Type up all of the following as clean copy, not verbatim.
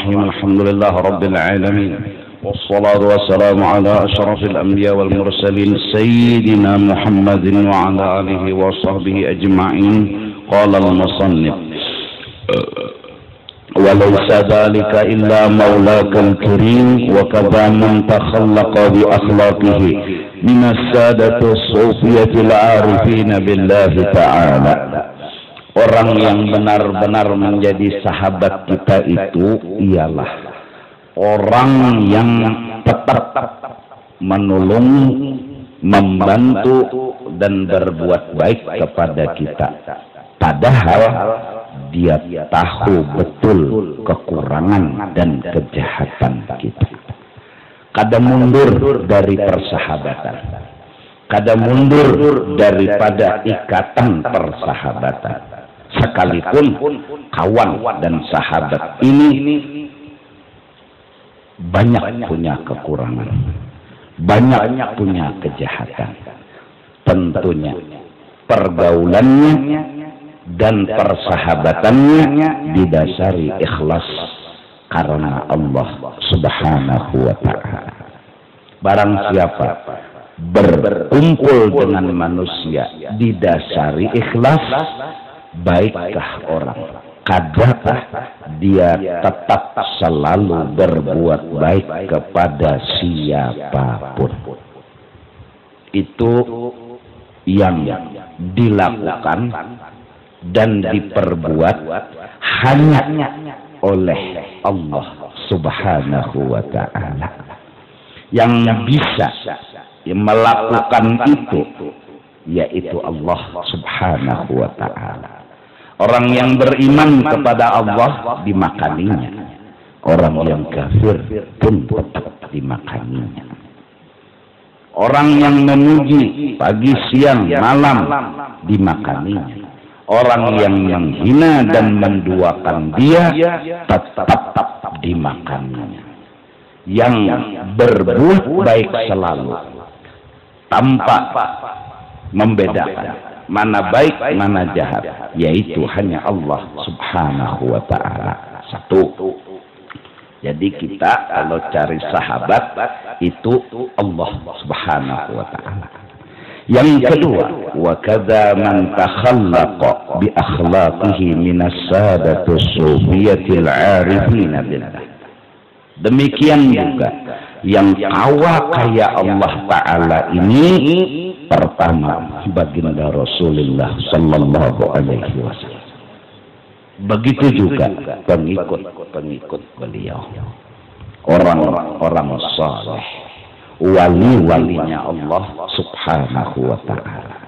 الرحيم الحمد لله رب العالمين والصلاة والسلام على أشرف الأنبياء والمرسلين سيدنا محمد وعلى آله وصحبه أجمعين. قال المصنف وليس ذلك إلا مولاك الكريم وكذا من تخلق بأخلاقه من السادة الصوفية العارفين بالله تعالى. Orang yang benar-benar menjadi sahabat kita itu ialah orang yang tetap menolong, membantu dan berbuat baik kepada kita, padahal dia tahu betul kekurangan dan kejahatan kita. Kada mundur dari persahabatan, kada mundur daripada ikatan persahabatan, sekalipun kawan dan sahabat ini banyak punya kekurangan, banyak punya kejahatan. Tentunya pergaulannya dan persahabatannya didasari ikhlas karena Allah Subhanahu wa ta'ala. Barang siapa berkumpul dengan manusia didasari ikhlas, baikkah orang, kadakah dia tetap selalu berbuat baik kepada siapapun. Itu yang dilakukan dan diperbuat hanya oleh Allah Subhanahu wa ta'ala. Yang bisa melakukan itu yaitu Allah Subhanahu wa ta'ala. Orang yang beriman kepada Allah dimakaninya, orang yang kafir pun tetap dimakaninya. Orang yang memuji pagi siang malam dimakaninya. Orang yang menghina dan menduakan dia tetap dimakaninya. Yang berbuat baik selalu tanpa membedakan mana baik mana jahat, yaitu hanya Allah Subhanahu wa ta'ala. Satu. Jadi kita kalau cari sahabat itu Allah Subhanahu wa ta'ala. Yang kedua, wa kadza man takhallaqa bi akhlaqihi minas sadati sufiyatil arifin billah. Demikian juga yang kawa kaya Allah Ta'ala ini, pertama baginda Rasulullah Sallallahu Alaihi Wasallam. Begitu juga pengikut beliau, orang-orang saleh, wali-walinya Allah Subhanahu wa ta'ala.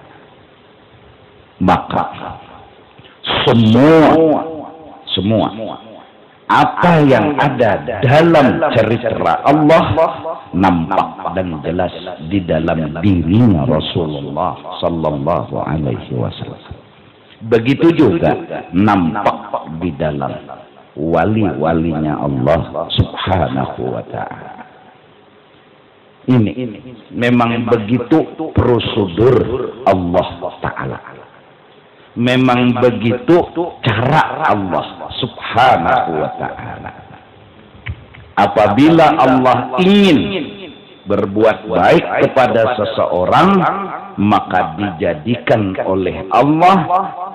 Maka semua apa yang ada dalam cerita Allah nampak dan jelas di dalam dirinya Rasulullah Sallallahu Alaihi Wasallam. Begitu juga nampak di dalam wali-walinya Allah Subhanahu wa ta'ala. Ini memang begitu prosedur Allah Ta'ala. Memang begitu cara Allah Subhanahu wa ta'ala. Apabila Allah ingin berbuat baik kepada seseorang, maka dijadikan oleh Allah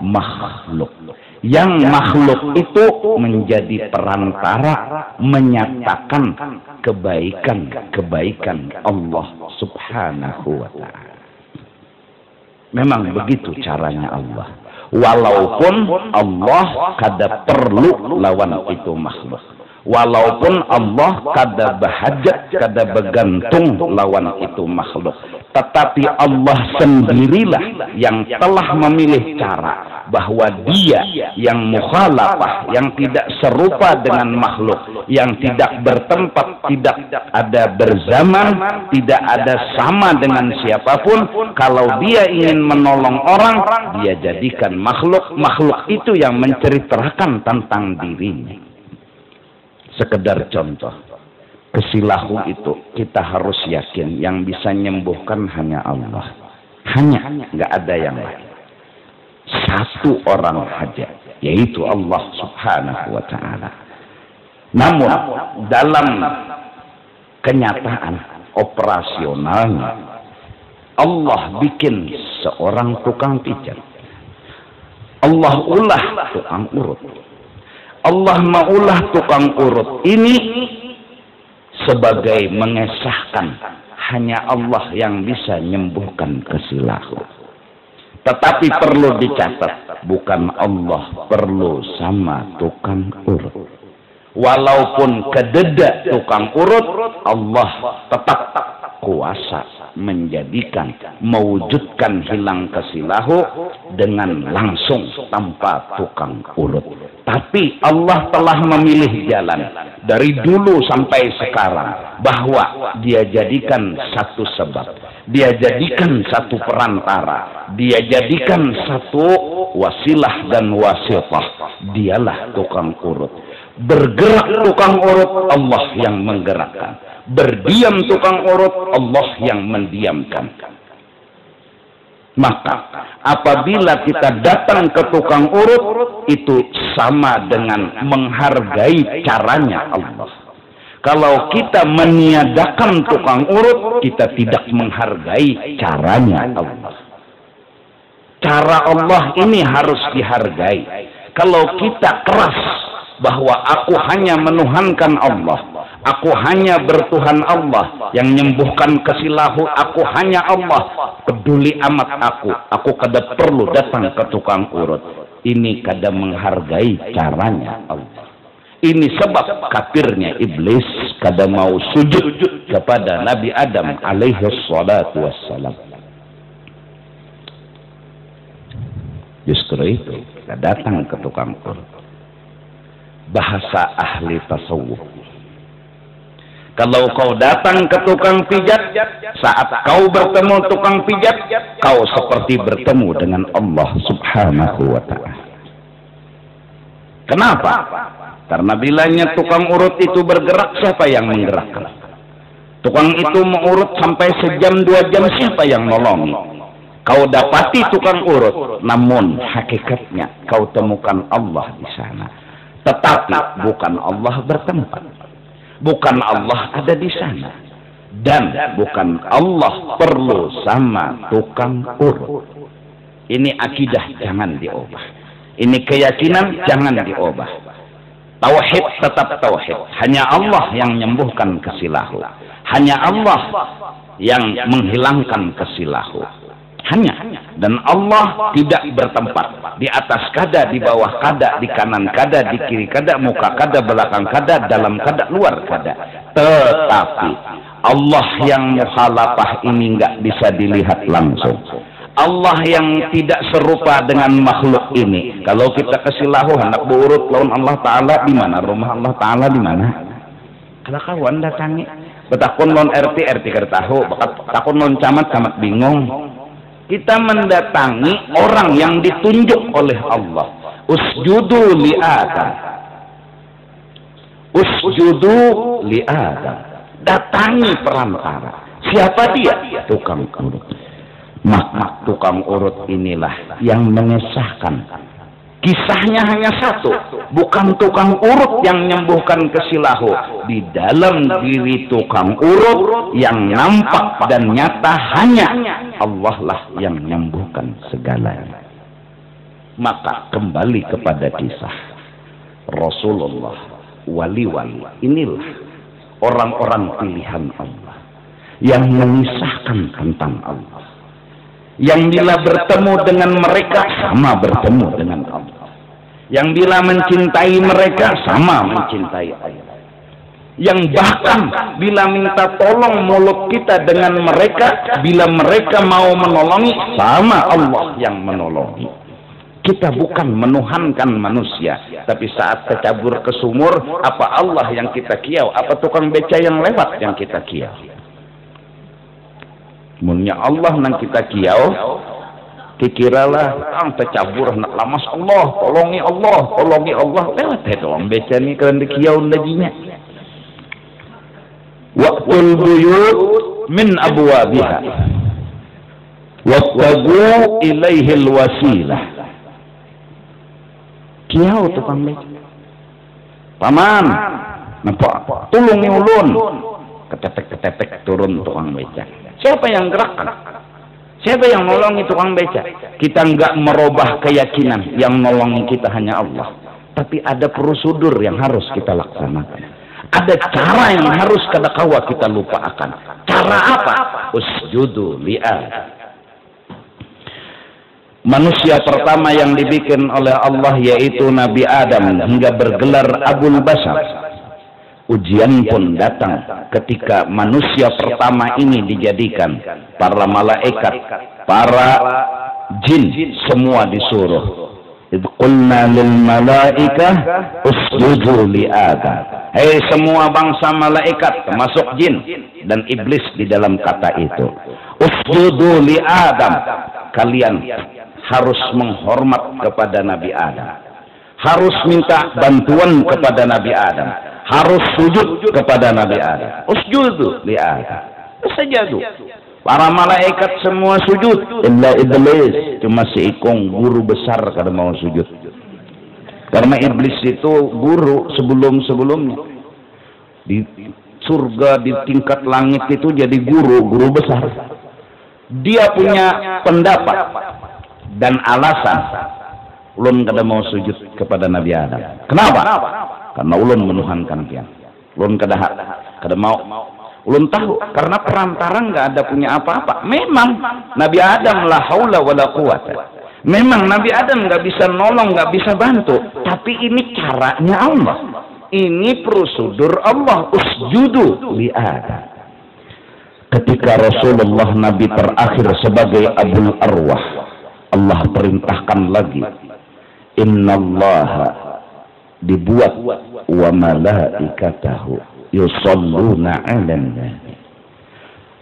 makhluk. Yang makhluk itu menjadi perantara menyatakan kebaikan Allah Subhanahu wa ta'ala. Memang begitu caranya Allah. Walaupun Allah kada perlu lawan itu makhluk. Walaupun Allah kada bahajat, kada bergantung lawan itu makhluk. Tetapi Allah sendirilah yang telah memilih cara bahwa dia yang mukhalafah, yang tidak serupa dengan makhluk, yang tidak bertempat, tidak ada berzaman, tidak ada sama dengan siapapun. Kalau dia ingin menolong orang, dia jadikan makhluk itu yang menceritakan tentang dirinya. Sekedar contoh, kesilahu itu kita harus yakin yang bisa menyembuhkan hanya Allah. Hanya, nggak ada yang lain. Satu orang saja, yaitu Allah Subhanahu wa ta'ala. Namun dalam kenyataan operasionalnya, Allah bikin seorang tukang pijat, Allah ulah tukang urut. Allah maulah tukang urut ini sebagai mengesahkan hanya Allah yang bisa menyembuhkan kesilahu. Tetapi perlu dicatat, bukan Allah perlu sama tukang urut. Walaupun kededa tukang urut, Allah tetap kuasa menjadikan, mewujudkan hilang kesilahu dengan langsung tanpa tukang urut. Tapi Allah telah memilih jalan dari dulu sampai sekarang bahwa Dia jadikan satu sebab, Dia jadikan satu perantara, Dia jadikan satu wasilah dan wasitah. Dialah tukang urut. Bergerak tukang urut, Allah yang menggerakkan. Berdiam tukang urut, Allah yang mendiamkan. Maka apabila kita datang ke tukang urut, itu sama dengan menghargai caranya Allah. Kalau kita meniadakan tukang urut, kita tidak menghargai caranya Allah. Cara Allah ini harus dihargai. Kalau kita keras bahwa aku hanya menuhankan Allah, aku hanya bertuhan Allah, yang menyembuhkan kesilahu aku hanya Allah, peduli amat aku kada perlu datang ke tukang urut. Ini kada menghargai caranya Allah. Ini sebab kafirnya iblis kada mau sujud kepada Nabi Adam alaihi salatu wassalam. Justru itu kita datang ke tukang urut. Bahasa ahli tasawuf, kalau kau datang ke tukang pijat, saat kau bertemu tukang pijat, kau seperti bertemu dengan Allah subhanahu wa ta'ala. Kenapa? Karena bilanya tukang urut itu bergerak, siapa yang menggerakkan? Tukang itu mengurut sampai sejam 2 jam, siapa yang nolongi? Kau dapati tukang urut, namun hakikatnya kau temukan Allah di sana. Tetapi bukan Allah bertempat, bukan Allah ada di sana, dan bukan Allah perlu sama tukang urut. Ini akidah jangan diubah, ini keyakinan jangan diubah. Tauhid tetap tauhid, hanya Allah yang menyembuhkan kesilahu, hanya Allah yang menghilangkan kesilahu. Hanya, dan Allah tidak bertempat di atas kada, di bawah kada, di kanan kada, di kiri kada, muka kada, belakang kada, dalam kada, luar kada. Tetapi Allah yang mukhalafah ini nggak bisa dilihat langsung. Allah yang tidak serupa dengan makhluk ini. Kalau kita kesilahu hendak berurut lawan Allah Ta'ala, di mana rumah Allah Ta'ala di mana? Kalau kawan datangi, betakun non RT kada tahu, betakun non camat bingung. Kita mendatangi orang yang ditunjuk oleh Allah. Usjudu li Adam. Usjudu li Adam. Datangi perantara. Siapa dia? Tukang urut. Maka tukang urut inilah yang mengesahkan. Kisahnya hanya satu. Bukan tukang urut yang menyembuhkan kesilahu. Di dalam diri tukang urut yang nampak dan nyata hanya Allah lah yang menyembuhkan segalanya. Maka kembali kepada kisah Rasulullah, wali-wali. Inilah orang-orang pilihan Allah yang mengisahkan tentang Allah. Yang bila bertemu dengan mereka sama bertemu dengan Allah. Yang bila mencintai mereka sama mencintai Allah. Yang bahkan bila minta tolong mulut kita dengan mereka, bila mereka mau menolongi, sama Allah yang menolongi. Kita bukan menuhankan manusia, tapi saat tercabur ke sumur, apa Allah yang kita kiau, apa tukang beca yang lewat yang kita kiau. Munya Allah nang kita kiau, dikiralah tercabur nak lamas Allah, tolongi Allah, lewat itu orang beca ni kerana kiau laginya. Waqtul buyut min abwabiha wattabu ilaihil wasilah. Kiau tukang beca. Paman, Nampak? Tulungi ulun. Ketetek turun tukang beca. Siapa yang gerakkan? Siapa yang nolongi tukang beca? Kita enggak merubah keyakinan, yang nolongi kita hanya Allah. Tapi ada prosedur yang harus kita laksanakan. Ada cara yang harus kadakawa kita lupakan. Cara apa? Usjudu li'adam. Manusia pertama yang dibikin oleh Allah yaitu Nabi Adam hingga bergelar Abul Bashar. Ujian pun datang ketika manusia pertama ini dijadikan. Para malaikat, para jin semua disuruh. Idh qulna lil malaikah usjudu li Adam. Hei semua bangsa malaikat termasuk jin dan iblis di dalam kata itu. Usjudu li Adam. Kalian harus menghormat kepada Nabi Adam. Harus minta bantuan kepada Nabi Adam. Harus sujud kepada Nabi Adam. Usjudu li Adam. Sajadu. Para malaikat semua sujud. Illa iblis. Cuma si Ikong guru besar kada mau sujud. Karena iblis itu guru sebelum-sebelumnya. Di surga, di tingkat langit itu jadi guru besar. Dia punya pendapat dan alasan ulun kada mau sujud kepada Nabi Adam. Kenapa? Karena ulun menuhankan dia. Ulun kada mau. Ulun tahu karena perantara nggak ada punya apa-apa. Memang Nabi Adam la haula wala quwata. Memang Nabi Adam nggak bisa nolong, nggak bisa bantu. Tapi ini caranya Allah. Ini prosedur Allah. Usjudu li Adam. Ketika Rasulullah Nabi terakhir sebagai Abul Arwah, Allah perintahkan lagi, innallaha dibuat wa malaikatahu yusalluna 'alan nabi.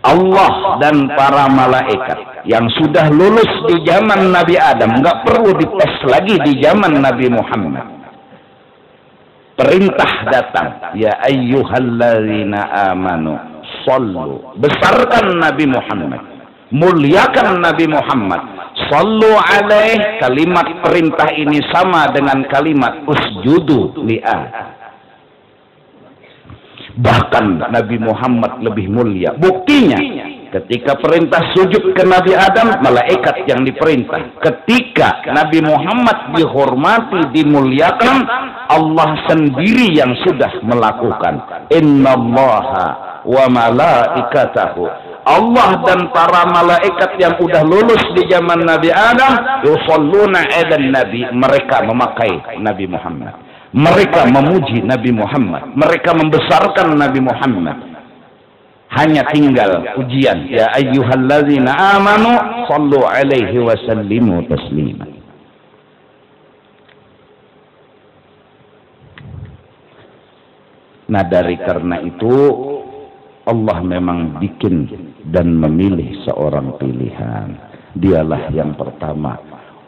Allah dan para malaikat yang sudah lulus di zaman Nabi Adam, nggak perlu dites lagi di zaman Nabi Muhammad. Perintah datang, ya ayyuhalladzina amanu sallu. Besarkan Nabi Muhammad, muliakan Nabi Muhammad. Sallu alaih. Kalimat perintah ini sama dengan kalimat usjudu li'ah. Bahkan Nabi Muhammad lebih mulia. Buktinya ketika perintah sujud ke Nabi Adam, malaikat yang diperintah. Ketika Nabi Muhammad dihormati, dimuliakan, Allah sendiri yang sudah melakukan. Innallaha wa malaikatahu. Allah dan para malaikat yang sudah lulus di zaman Nabi Adam yusalluna 'alan nabi. Mereka memakai Nabi Muhammad. Mereka memuji Nabi Muhammad. Mereka membesarkan Nabi Muhammad. Hanya tinggal ujian. Ya ayyuhalladzina amanu sallu alaihi wa sallimu taslima. Nah dari karena itu Allah memang bikin dan memilih seorang pilihan. Dialah yang pertama,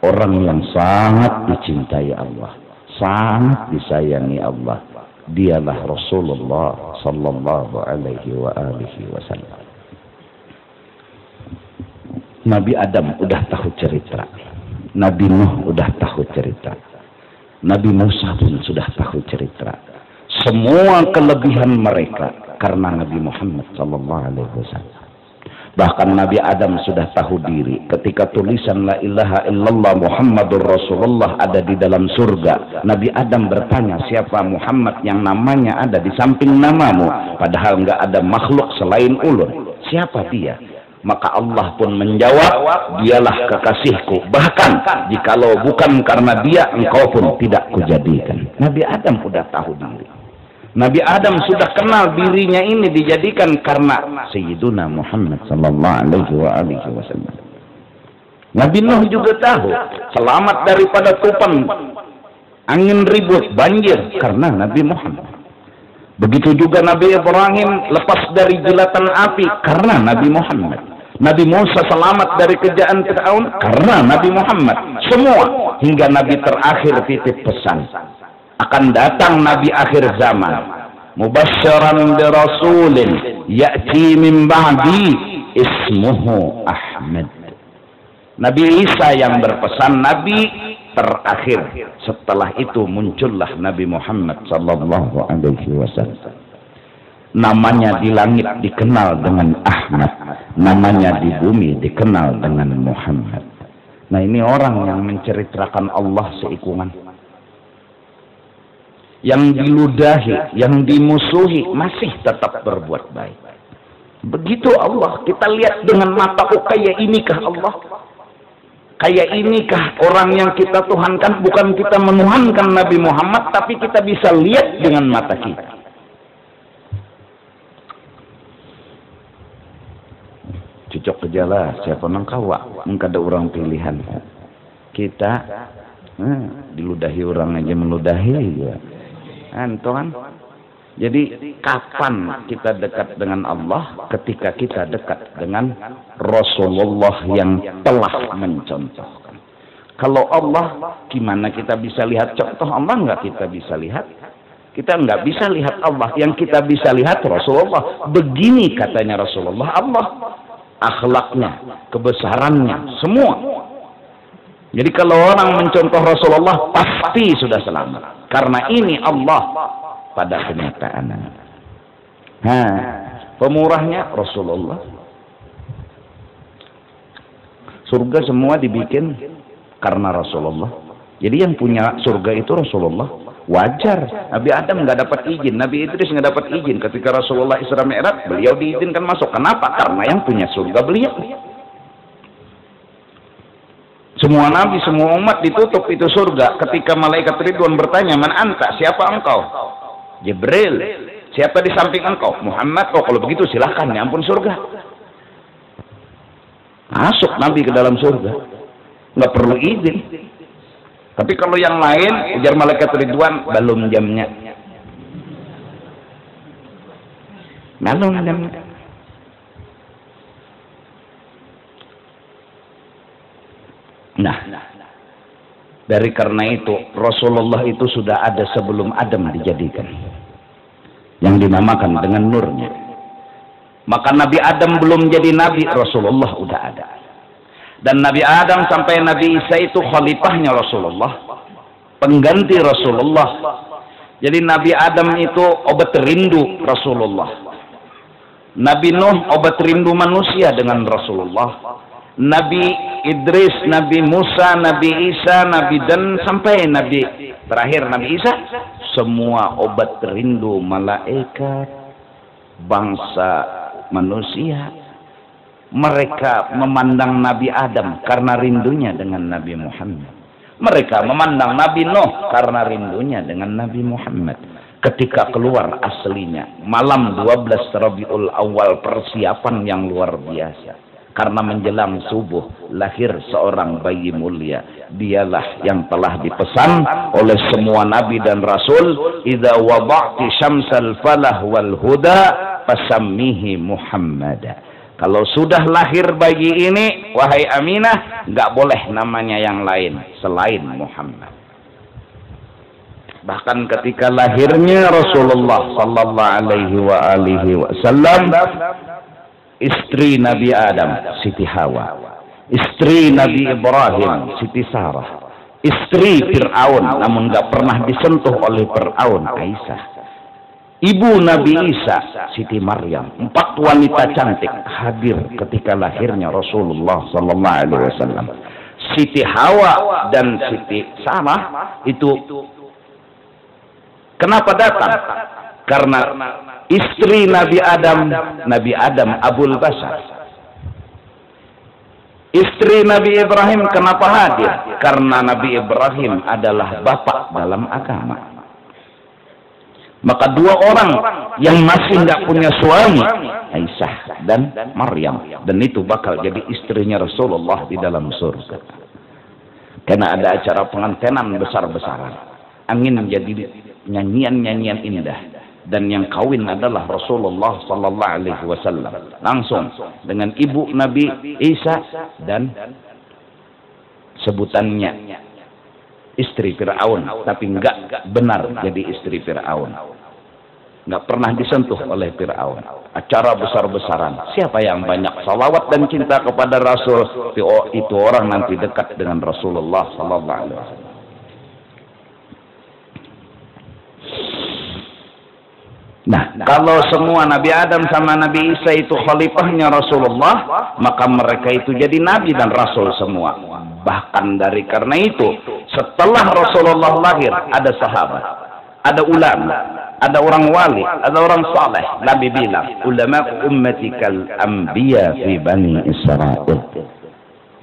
orang yang sangat dicintai Allah, sangat disayangi Allah. Dialah Rasulullah sallallahu alaihi wa alihi wasallam. Nabi Adam udah tahu cerita, Nabi Nuh udah tahu cerita, Nabi Musa pun sudah tahu cerita. Semua kelebihan mereka karena Nabi Muhammad sallallahu alaihi wasallam. Bahkan Nabi Adam sudah tahu diri ketika tulisan la ilaha illallah Muhammadur Rasulullah ada di dalam surga. Nabi Adam bertanya, siapa Muhammad yang namanya ada di samping namamu, padahal nggak ada makhluk selain ulun. Siapa dia? Maka Allah pun menjawab, dialah kekasihku. Bahkan jikalau bukan karena dia, engkau pun tidak kujadikan. Nabi Adam sudah tahu diri. Nabi Adam sudah kenal dirinya ini dijadikan karena Sayyiduna Muhammad sallallahu alaihi wasallam. Nabi Nuh juga tahu selamat daripada tupan angin ribut banjir karena Nabi Muhammad. Begitu juga Nabi Ibrahim lepas dari jilatan api karena Nabi Muhammad. Nabi Musa selamat dari kejaan Fir'aun karena Nabi Muhammad. Semua hingga Nabi terakhir titip pesan, akan datang Nabi akhir zaman, mubasysyiran bi rasulin ya'ti min ba'di ismuhu Ahmad. Nabi Isa yang berpesan, Nabi terakhir. Setelah itu muncullah Nabi Muhammad sallallahu alaihi wasallam. Namanya di langit dikenal dengan Ahmad, namanya di bumi dikenal dengan Muhammad. Nah, ini orang yang menceritakan Allah seikungan. Yang diludahi, yang dimusuhi masih tetap berbuat baik. Begitu Allah, kita lihat dengan mata, oh kayak inikah Allah? Kayak inikah orang yang kita tuhankan? Bukan kita menuhankan Nabi Muhammad, tapi kita bisa lihat dengan mata kita. Cocok kejala, siapa nangkawa? Engkau ada orang pilihan. Kita diludahi orang aja meludahi ya. Anton. Jadi kapan kita dekat dengan Allah? Ketika kita dekat dengan Rasulullah yang telah mencontohkan. Kalau Allah, gimana kita bisa lihat contoh Allah? Enggak kita bisa lihat. Kita enggak bisa lihat Allah. Yang kita bisa lihat Rasulullah. Begini katanya Rasulullah, Allah. Akhlaknya, kebesarannya, semua. Jadi kalau orang mencontoh Rasulullah pasti sudah selamat. Karena ini Allah pada kenyataannya. Pemurahnya Rasulullah. Surga semua dibikin karena Rasulullah. Jadi yang punya surga itu Rasulullah. Wajar. Nabi Adam nggak dapat izin, Nabi Idris nggak dapat izin. Ketika Rasulullah Isra Mi'raj, beliau diizinkan masuk. Kenapa? Karena yang punya surga beliau. Semua nabi, semua umat ditutup itu surga. Ketika malaikat Ridwan bertanya, "Man anta? Siapa engkau?" Jibril. "Siapa di samping engkau?" Muhammad. "Oh, kalau begitu silahkan, ya ampun surga." Masuk nabi ke dalam surga. Nggak perlu izin. Tapi kalau yang lain, ujar malaikat Ridwan, belum jamnya. Belum jamnya. Nah, dari karena itu, Rasulullah itu sudah ada sebelum Adam dijadikan. Yang dinamakan dengan nurnya. Maka Nabi Adam belum jadi Nabi, Rasulullah udah ada. Dan Nabi Adam sampai Nabi Isa itu khalifahnya Rasulullah, pengganti Rasulullah. Jadi Nabi Adam itu obat rindu Rasulullah. Nabi Nuh obat rindu manusia dengan Rasulullah. Nabi Idris, Nabi Musa, Nabi Isa, Nabi Dan sampai Nabi terakhir Nabi Isa, semua obat rindu malaikat, bangsa manusia. Mereka memandang Nabi Adam karena rindunya dengan Nabi Muhammad. Mereka memandang Nabi Nuh karena rindunya dengan Nabi Muhammad. Ketika keluar aslinya, malam 12 Rabiul Awal, persiapan yang luar biasa. Karena menjelang subuh, lahir seorang bayi mulia. Dialah yang telah dipesan oleh semua Nabi dan Rasul. "Idza wada'ti syamsal falah wal huda, fasammihi Muhammada." Kalau sudah lahir bayi ini, wahai Aminah, nggak boleh namanya yang lain selain Muhammad. Bahkan ketika lahirnya Rasulullah sallallahu alaihi wasallam, istri Nabi Adam, Siti Hawa, istri Nabi Ibrahim, Siti Sarah, istri Fir'aun, namun nggak pernah disentuh oleh Fir'aun, Aisyah. Ibu Nabi Isa, Siti Maryam, 4 wanita cantik hadir ketika lahirnya Rasulullah sallallahu alaihi wasallam. Siti Hawa dan Siti Sarah itu kenapa datang? Karena istri Nabi Adam Abul Bashar. Istri Nabi Ibrahim kenapa hadir? Karena Nabi Ibrahim adalah bapak dalam agama. Maka 2 orang yang masih nggak punya suami, Aisyah dan Maryam, dan itu bakal jadi istrinya Rasulullah di dalam surga. Karena ada acara pengantinan besar-besaran, angin menjadi nyanyian-nyanyian indah, dan yang kawin adalah Rasulullah sallallahu alaihi wasallam langsung dengan ibu Nabi Isa dan sebutannya istri Fir'aun, tapi enggak benar jadi istri Fir'aun. Enggak pernah disentuh oleh Fir'aun. Acara besar-besaran. Siapa yang banyak salawat dan cinta kepada Rasul, itu orang nanti dekat dengan Rasulullah sallallahu alaihi wasallam. Nah, kalau semua Nabi Adam sama Nabi Isa itu khalifahnya Rasulullah, maka mereka itu jadi Nabi dan Rasul semua. Bahkan dari karena itu, setelah Rasulullah lahir, ada sahabat, ada ulama, ada orang wali, ada orang saleh. Nabi bilang, ulama ummatikal anbiya fi bani Israel.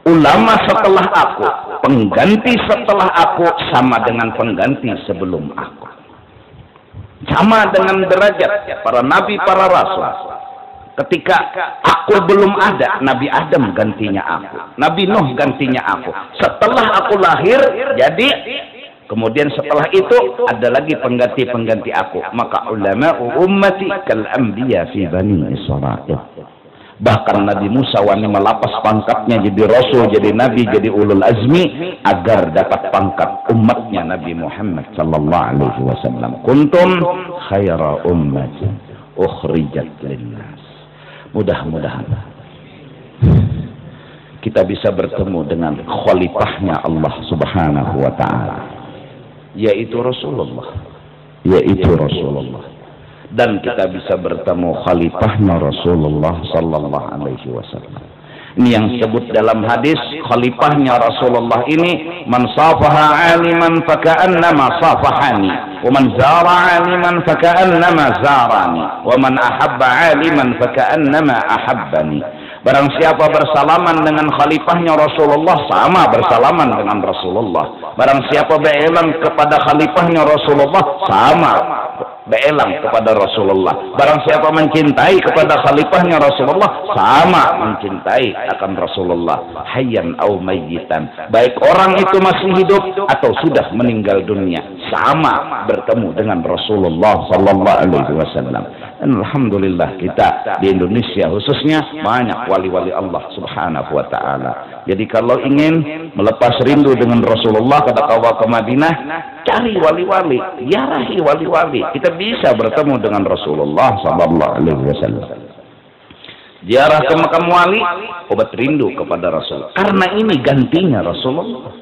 Ulama setelah aku, pengganti setelah aku, sama dengan pengganti sebelum aku. Sama dengan derajat para nabi, para rasul. Ketika aku belum ada, Nabi Adam gantinya aku, Nabi Nuh gantinya aku. Setelah aku lahir, jadi kemudian setelah itu ada lagi pengganti aku. Maka ulama ummati kal anbiya fi bani Israil. Bahkan Nabi Musa wani melapas pangkatnya jadi rasul, jadi nabi, jadi ulul azmi agar dapat pangkat umatnya Nabi Muhammad sallallahu alaihi wasallam. Kuntum khaira ummatin ukhrijat linnas. Mudah-mudahan kita bisa bertemu dengan khalifahnya Allah Subhanahu wa taala, yaitu Rasulullah, dan kita bisa bertemu khalifahnya Rasulullah sallallahu alaihi wasallam. Ini yang disebut dalam hadis, khalifahnya Rasulullah ini, man safaha aliman faka'annama safahani, wa man zara aliman faka'annama zarani, wa man ahabba aliman faka'annama ahabbani. Barang siapa bersalaman dengan khalifahnya Rasulullah, sama bersalaman dengan Rasulullah. Barang siapa berelang kepada khalifahnya Rasulullah, sama berelang kepada Rasulullah. Barang siapa mencintai kepada khalifahnya Rasulullah, sama mencintai akan Rasulullah, hayyan au mayyitan. Baik orang itu masih hidup atau sudah meninggal dunia, sama bertemu dengan Rasulullah sallallahu alaihi wasallam. Dan alhamdulillah kita di Indonesia khususnya banyak wali-wali Allah Subhanahu wa taala. Jadi kalau ingin melepas rindu dengan Rasulullah, kata kawa ke Madinah, cari wali-wali, ziarahi wali-wali. Kita bisa bertemu dengan Rasulullah sallallahu alaihi wasallam. Ziarah ke makam wali, obat rindu kepada Rasul. Karena ini gantinya Rasulullah.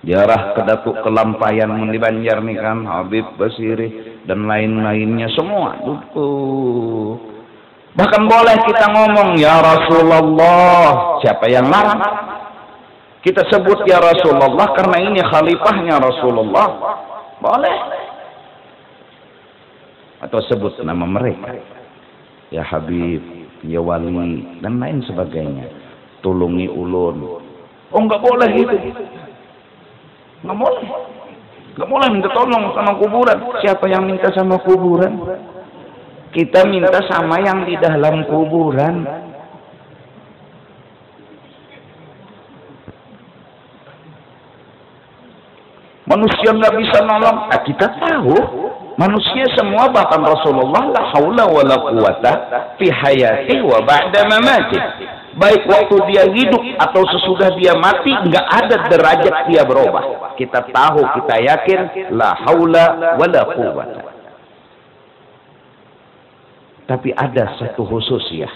Ziarah ke Datuk Kelampayan di Banjar nih kan, Habib Basiri dan lain-lainnya semua. Bahkan boleh kita ngomong ya Rasulullah, siapa yang larang? Kita sebut ya Rasulullah karena ini khalifahnya Rasulullah, boleh. Atau sebut nama mereka, ya Habib, ya Wali dan lain sebagainya. Tulungi ulun. Oh nggak boleh itu, nggak boleh. Nggak boleh minta tolong sama kuburan. Siapa yang minta sama kuburan? Kita minta sama yang di dalam kuburan. Manusia nggak bisa nolong. Nah, kita tahu manusia semua, bahkan Rasulullah, la haula wala quwata fi hayati wa ba'da mamati. Baik waktu dia hidup atau sesudah dia mati, nggak ada derajat dia berubah. Kita tahu, kita yakin, la haula wala quwata. Tapi ada satu khusus ya,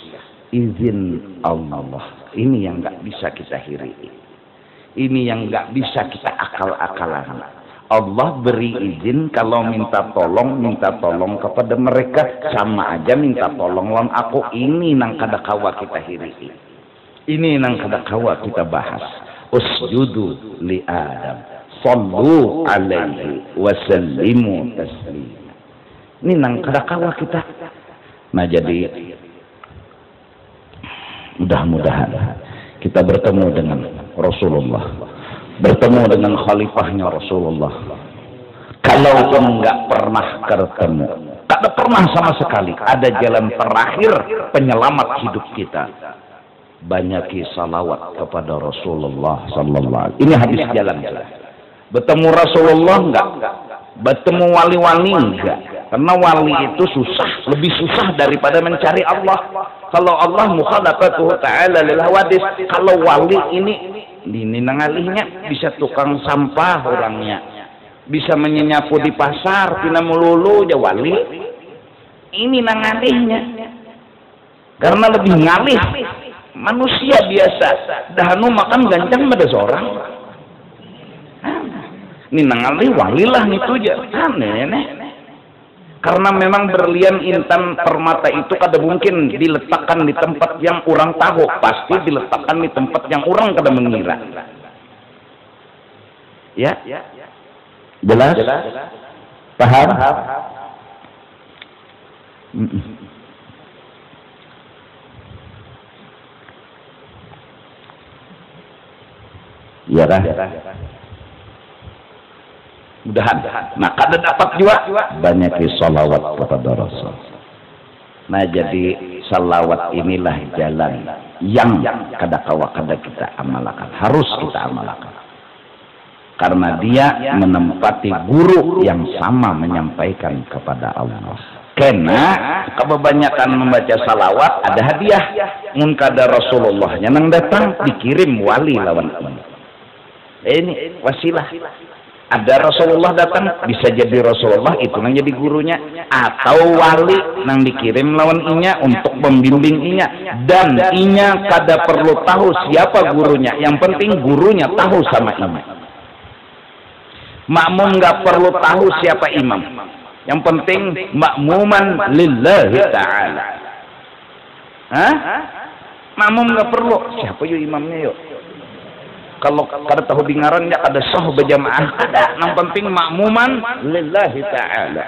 izin Allah. Ini yang nggak bisa kita hiri. Ini yang nggak bisa kita akal-akalan. Allah beri izin kalau minta tolong kepada mereka, sama aja minta tolong lawan aku. Ini nang kada kawa kita hiri. Ini nang kada kawa kita bahas. Usjudu li Adam, sallu alaihi wa sallimu taslima. Ini nang kada kawa kita. Nah jadi mudah-mudahan kita bertemu dengan Rasulullah, bertemu dengan khalifahnya Rasulullah. Kalaupun nggak pernah ketemu, tidak pernah sama sekali, ada jalan terakhir penyelamat hidup kita. Banyaki salawat kepada Rasulullah sallallahu alaihi wasallam. Ini hadis jalan. Bertemu Rasulullah enggak? Bertemu wali-wali enggak? Karena wali itu susah, lebih susah daripada mencari Allah. Kalau Allah mukhalafatuhu ta'ala lil hawadis, kalau wali ini nangalihnya bisa tukang sampah orangnya, bisa menyapu di pasar, tina melulu ya wali. Ini nangalihnya. Karena lebih ngalih. Manusia biasa dahanu makan gancang pada seorang. Ini nangalih wali lah itu aja. Aneh. Karena memang berlian intan permata itu kada mungkin diletakkan di tempat yang orang tahu, pasti diletakkan di tempat yang orang kada mengira. Ya, jelas? Paham? Iya kan? Mudahan. Nah, kada dapat juga banyak salawat kepada Rasul. Nah, jadi salawat inilah jalan yang kada kita amalkan. Harus kita amalkan. Karena dia menempati guru yang sama menyampaikan kepada Allah. Karena kebanyakan membaca salawat ada hadiah. Mun kada Rasulullah yang datang dikirim wali lawan ini. Ini wasilah. Ada Rasulullah datang, bisa jadi Rasulullah itu nang jadi gurunya, atau wali nang dikirim lawan inya untuk membimbing inya, dan inya kada perlu tahu siapa gurunya, yang penting gurunya tahu sama imam. Makmum nggak perlu tahu siapa imam, yang penting makmuman lillahi ta'ala. Hah? Makmum nggak perlu siapa yuk imamnya yuk. Kalau kada tahu bingaran ya ada sah berjamaah ada, yang penting makmuman lillahi ta'ala.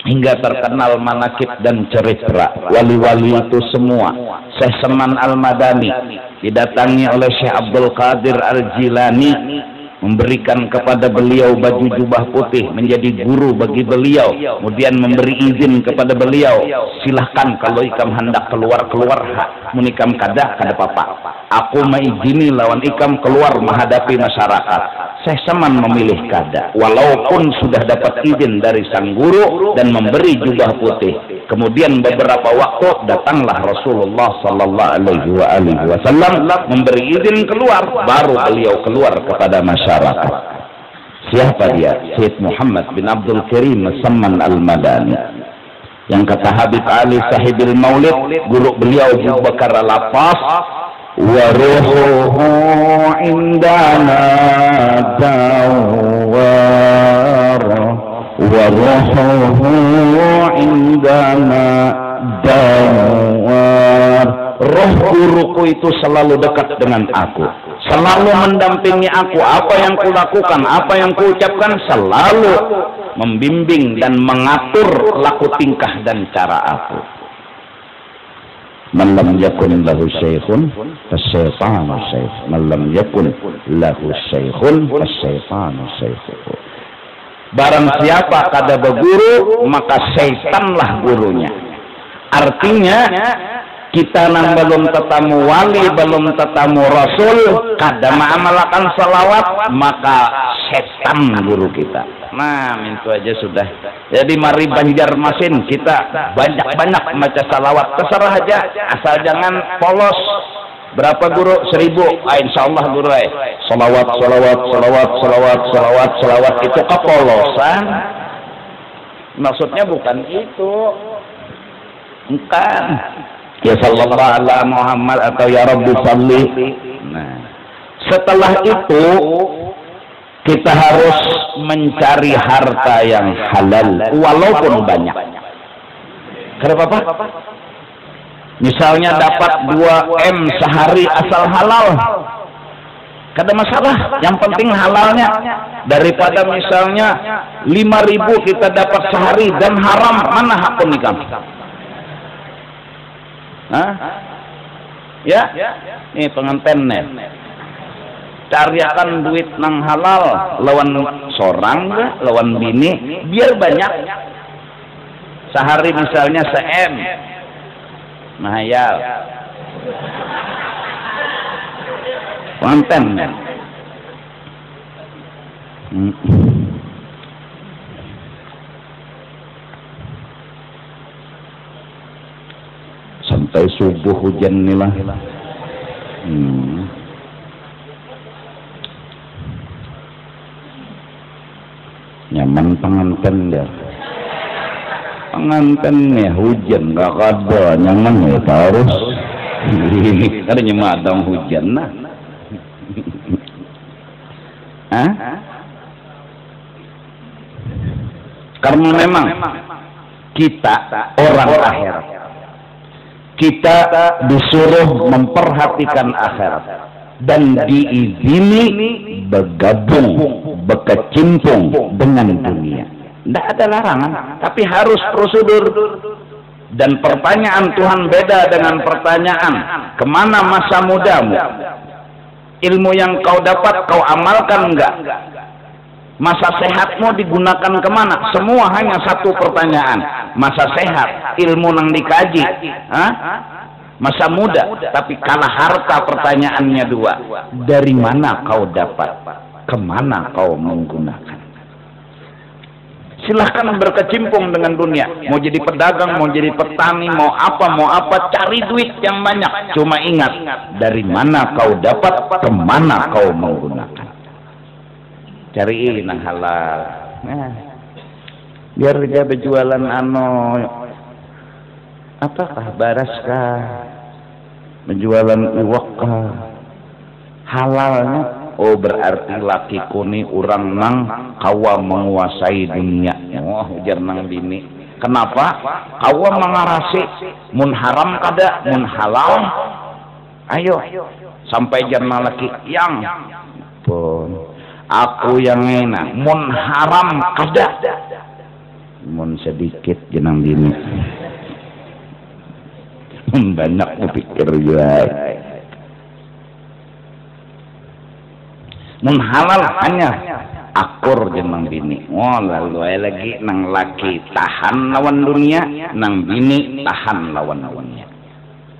Hingga terkenal manakib dan cerita wali-wali itu semua. Syekh Salman Al-Madani didatangi oleh Syekh Abdul Qadir Al-Jilani, memberikan kepada beliau baju jubah putih menjadi guru bagi beliau, kemudian memberi izin kepada beliau, silahkan kalau ikam hendak keluar munikam kada apa-apa, aku mengizini lawan ikam keluar menghadapi masyarakat. Syekh Salman memilih kada, walaupun sudah dapat izin dari sang guru dan memberi jubah putih. Kemudian beberapa waktu datanglah Rasulullah sallallahu alaihi wasallam memberi izin keluar, baru beliau keluar kepada masyarakat. Siapa dia? Syed Muhammad bin Abdul Karim Salman Al-Madani, yang kata Habib Ali Sahibil Maulid, guru beliau Abu Bakar Al-Affas, wa ruhuhu indana dawar wa ruhuhu indana dawar. Roh guruku itu selalu dekat dengan aku, selalu mendampingi aku. Apa yang kulakukan, apa yang kuucapkan, selalu membimbing dan mengatur laku tingkah dan cara aku. Man lam yakun lahu syaikhun fasyaitanu syaikh. Man lam yakun lahu syaikhun fasyaitanu syaikh. Barang siapa kada berguru, maka syaitanlah gurunya. Artinya kita nang belum tetamu wali, belum tetamu rasul, kada mengamalkan salawat, maka setan guru kita. Nah, itu aja sudah. Jadi mari Banjarmasin kita banyak-banyak baca salawat, terserah aja, asal jangan polos. Berapa guru? 1000. Insyaallah guru salawat itu kepolosan. Maksudnya bukan itu. Bukan. Ya sallallahu ala Muhammad atau ya Rabbi salli. Nah, setelah itu kita harus mencari harta yang halal walaupun banyak. Kenapa? Misalnya dapat 2 M sehari asal halal, kada masalah, yang penting halalnya. Daripada misalnya 5.000 kita dapat sehari dan haram, mana hakun nikah? Hah? Ya? Nih pengantin nih. Cariakan duit nang halal lawan sorang lawan bini biar banyak. Sehari misalnya se-M. Mahayal. Pengantin nih. Sampai subuh hujan nih lah. Nyaman pengantin dia. Pengantin nih hujan gak ada nyaman ya terus. Ini kan nyemadang hujan nah. Karena memang kita orang akhirat. Kita disuruh memperhatikan akhirat dan diizini bergabung, berkecimpung dengan dunia. Tidak ada larangan, tapi harus prosedur. Dan pertanyaan Tuhan beda dengan pertanyaan, kemana masa mudamu? Ilmu yang kau dapat kau amalkan enggak? Masa sehatmu digunakan kemana? Semua hanya satu pertanyaan. Masa sehat, ilmu yang dikaji. Masa muda, tapi kalah harta pertanyaannya dua. Dari mana kau dapat? Kemana kau menggunakan? Silahkan berkecimpung dengan dunia. Mau jadi pedagang, mau jadi petani, mau apa, cari duit yang banyak. Cuma ingat, dari mana kau dapat, kemana kau menggunakan. Cari yang halal. Nah, biar dia berjualan apakah baraskah, berjualan iwakkah, halalnya. Oh berarti laki kuni orang nang kawa menguasai dunia. Oh ujar nang bini. Kenapa? Kawa mengarasi mun haram kada, mun halal. Ayo sampai jangan laki yang pun aku yang enak. Mun haram kada, mun sedikit jenang bini. Mun banyak pikir ya. Mun halal hanya akur jenang bini. Oh lalu lagi nang laki tahan lawan dunia, nang bini tahan lawan dunia.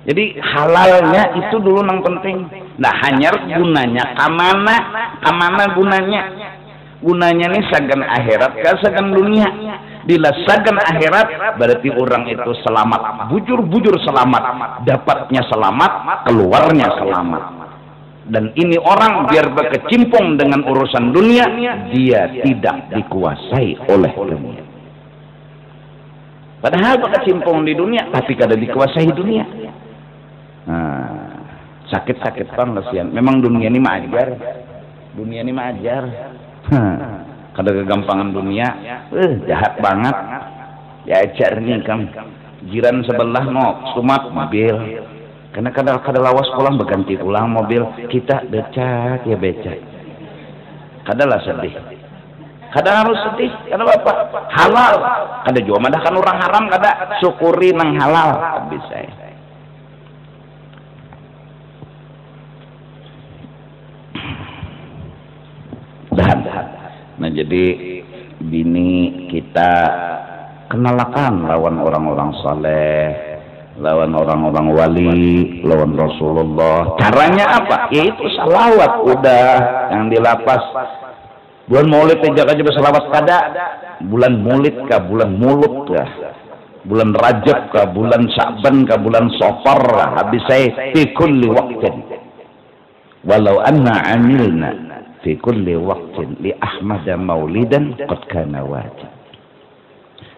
Jadi halalnya itu dulu nang penting. Nah hanya gunanya kamana gunanya? Gunanya nih sagan akhirat ke sagan dunia. Bila sagan akhirat berarti orang itu selamat, bujur selamat, dapatnya selamat, keluarnya selamat. Dan ini orang biar berkecimpung dengan urusan dunia, dia tidak dikuasai oleh dunia. Padahal berkecimpung di dunia, tapi kada dikuasai dunia. Nah, sakit-sakit pangkasian. Memang dunia ini maajar. Dunia ini maajar. Kada kegampangan dunia, jahat banget. Diajar nih kam. Jiran sebelah no, sumat mobil. Karena kada lawas pulang berganti ulang mobil, kita becak ya becak. Kadalah sedih. Kada harus sedih, karena bapak halal. Kada juga madahkan orang haram, kada syukuri nang halal. Bisa. Nah jadi bini kita kenalakan lawan orang-orang saleh, lawan orang-orang wali, lawan Rasulullah. Caranya apa? Yaitu salawat udah yang dilapas. Bulan Maulid aja bersalawat kada. Bulan Maulid kah, bulan mulut kah, bulan Rajab kah, bulan Sya'ban kah, bulan Safar habis saya fi kulli waqtin. Walau anna amilna fi kulli waqtin li Ahmad maulidan qad kana wajib.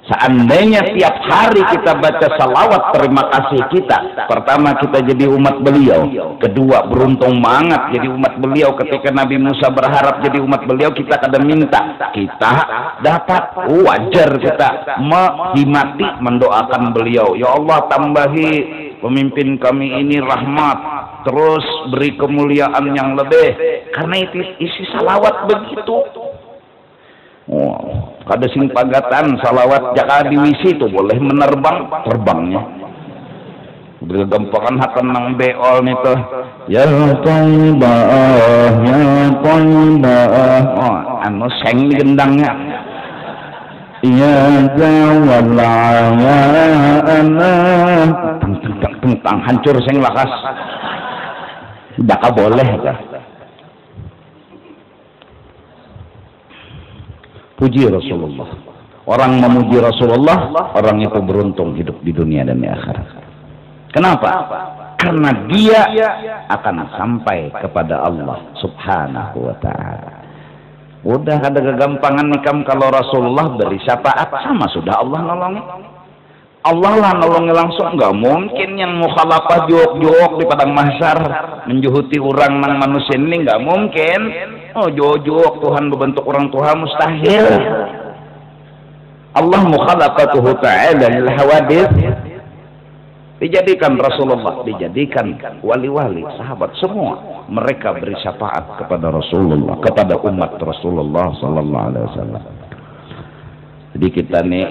Seandainya tiap hari kita baca salawat terima kasih kita, pertama kita jadi umat beliau, kedua beruntung banget jadi umat beliau. Ketika Nabi Musa berharap jadi umat beliau, kita kada minta, kita dapat. Wajar kita menghimati mendoakan beliau, ya Allah tambahi pemimpin kami ini rahmat, terus beri kemuliaan yang lebih. Karena itu isi salawat begitu. Oh, kada sing pagatan salawat jaka di wisi itu boleh menerbang terbangnya. Bergampangan hakan nang beol nito. Ya Taibah, ya Taibah. Oh, anu seng di gendangnya. Ya zawalla ya anak. Tentang hancur seng lakas. Jaka boleh kah? Puji Rasulullah. Orang memuji Rasulullah, orang itu beruntung hidup di dunia dan di akhirat. Kenapa? Karena dia akan sampai kepada Allah Subhanahu wa ta'ala. Udah ada kegampangan nih kam kalau Rasulullah beri syafaat sama sudah Allah nolongi. Allah lah nolongi langsung, nggak mungkin yang mukhalafah jok-jok di padang mahsyar menjuhuti orang nang manusia ini, nggak mungkin. Oh jok-jok Tuhan berbentuk orang tua mustahil. Allah mukhalaqatuhu ta'ala lil hawadits. Dijadikan Rasulullah, dijadikan wali-wali, sahabat semua mereka beri syafaat kepada Rasulullah, kepada umat Rasulullah sallallahu alaihi wasallam. Jadi kita nih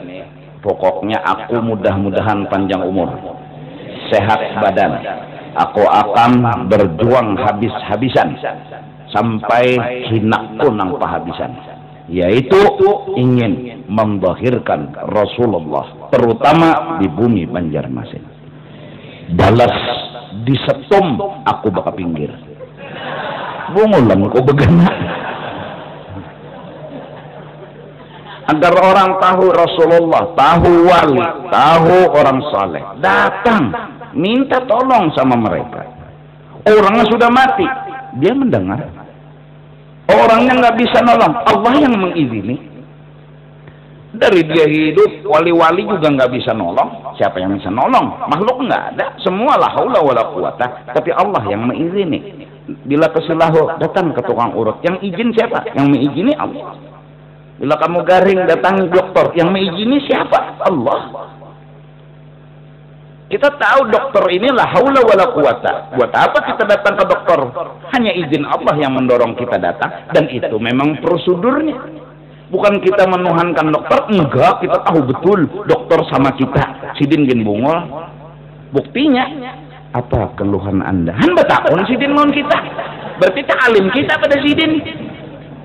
pokoknya aku mudah-mudahan panjang umur, sehat badan. Aku akan berjuang habis-habisan sampai hinakku nang pahabisan, yaitu ingin mendahirkan Rasulullah terutama di bumi Banjarmasin. Balas disetum aku bakal pinggir bungulan kau begana agar orang tahu Rasulullah, tahu wali, tahu orang saleh, datang minta tolong sama mereka. Orangnya sudah mati, dia mendengar. Orangnya nggak bisa nolong, Allah yang mengizini. Dari dia hidup, wali-wali juga nggak bisa nolong. Siapa yang bisa nolong? Makhluk nggak ada. Semua la haula wala quwata. Tapi Allah yang mengizini. Bila kesilahu, datang ke tukang urut. Yang izin siapa? Yang mengizini Allah. Bila kamu garing, datang dokter. Yang mengizini siapa? Allah. Kita tahu dokter ini la haula wala quwata. Buat apa kita datang ke dokter? Hanya izin Allah yang mendorong kita datang. Dan itu memang prosedurnya. Bukan kita menuhankan dokter, enggak, kita tahu betul dokter sama kita. Sidin gen bungol. Buktinya apa keluhan Anda? Han betakun sidin lawan kita. Berarti tak alim kita pada sidin.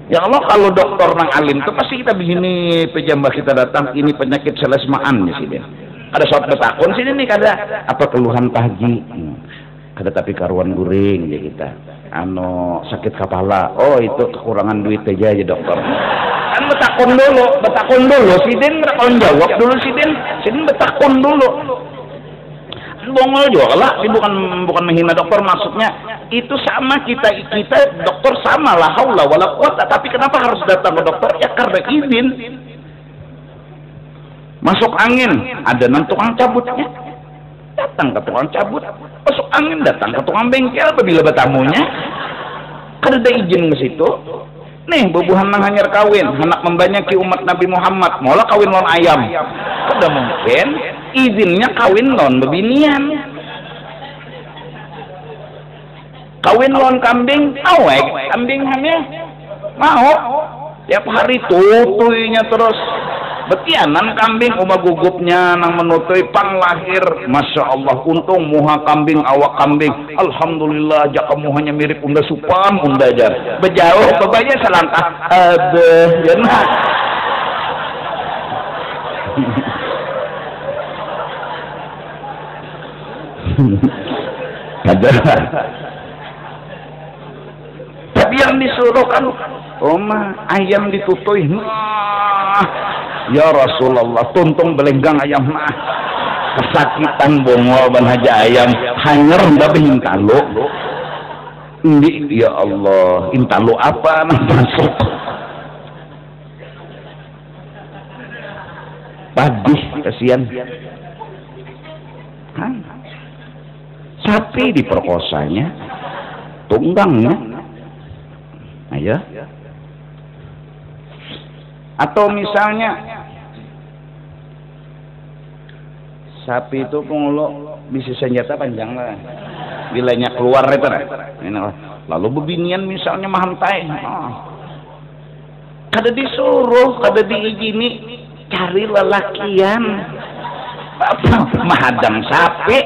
Ya Allah, kalau dokter nang alim itu pasti kita begini pejambah kita datang, ini penyakit selesmaan ya sidin. Ada suatu betakun sidin nih kada apa keluhan pagi. Kada tapi karuan guring ya kita. Sakit kepala. Oh, itu kekurangan duit aja dokter. Kan betakun dulu, sidin betakun jawab dulu sidin betakun dulu. Bongol juga lah, ini bukan menghina dokter, maksudnya itu sama kita dokter sama lah haula wala quwata, tapi kenapa harus datang ke dokter? Ya karena izin. Masuk angin, ada tukang cabutnya. Datang ke tukang cabut, masuk angin datang ke tukang bengkel apabila bertamunya. Kan ada izin ke situ. Nih, bubuhan nang hanyar kawin, anak membanyaki umat Nabi Muhammad, maulah kawin lon ayam. Udah mungkin izinnya kawin lon bebinian. Kawin lon kambing, awek, kambing hamil. Mau. Tiap hari tutuynya terus. Betianan kambing uma gugupnya nang menutui pang lahir. Masya Allah, untung muha kambing awak kambing. Alhamdulillah jaka muhanya mirip unda supam unda jar. Bejauh bebaya selangkah. Ya nah. Kajar. Tapi yang disuruh kan ayam ditutui. Ya Rasulullah, tuntung belenggang ayam mah kesakitan bongol ban haja ayam hanger ndak intalo. Ya Allah, intalo apa nang masuk? Pagi kasihan. Sapi diperkosanya, tunggangnya. Ayo. Atau misalnya sapi itu pengulo bisa senjata panjang lah, bilanya keluar itu lah. Lalu bebinian misalnya mahantai, kada disuruh, kada diizini, cari lelakian, mahadang sapi.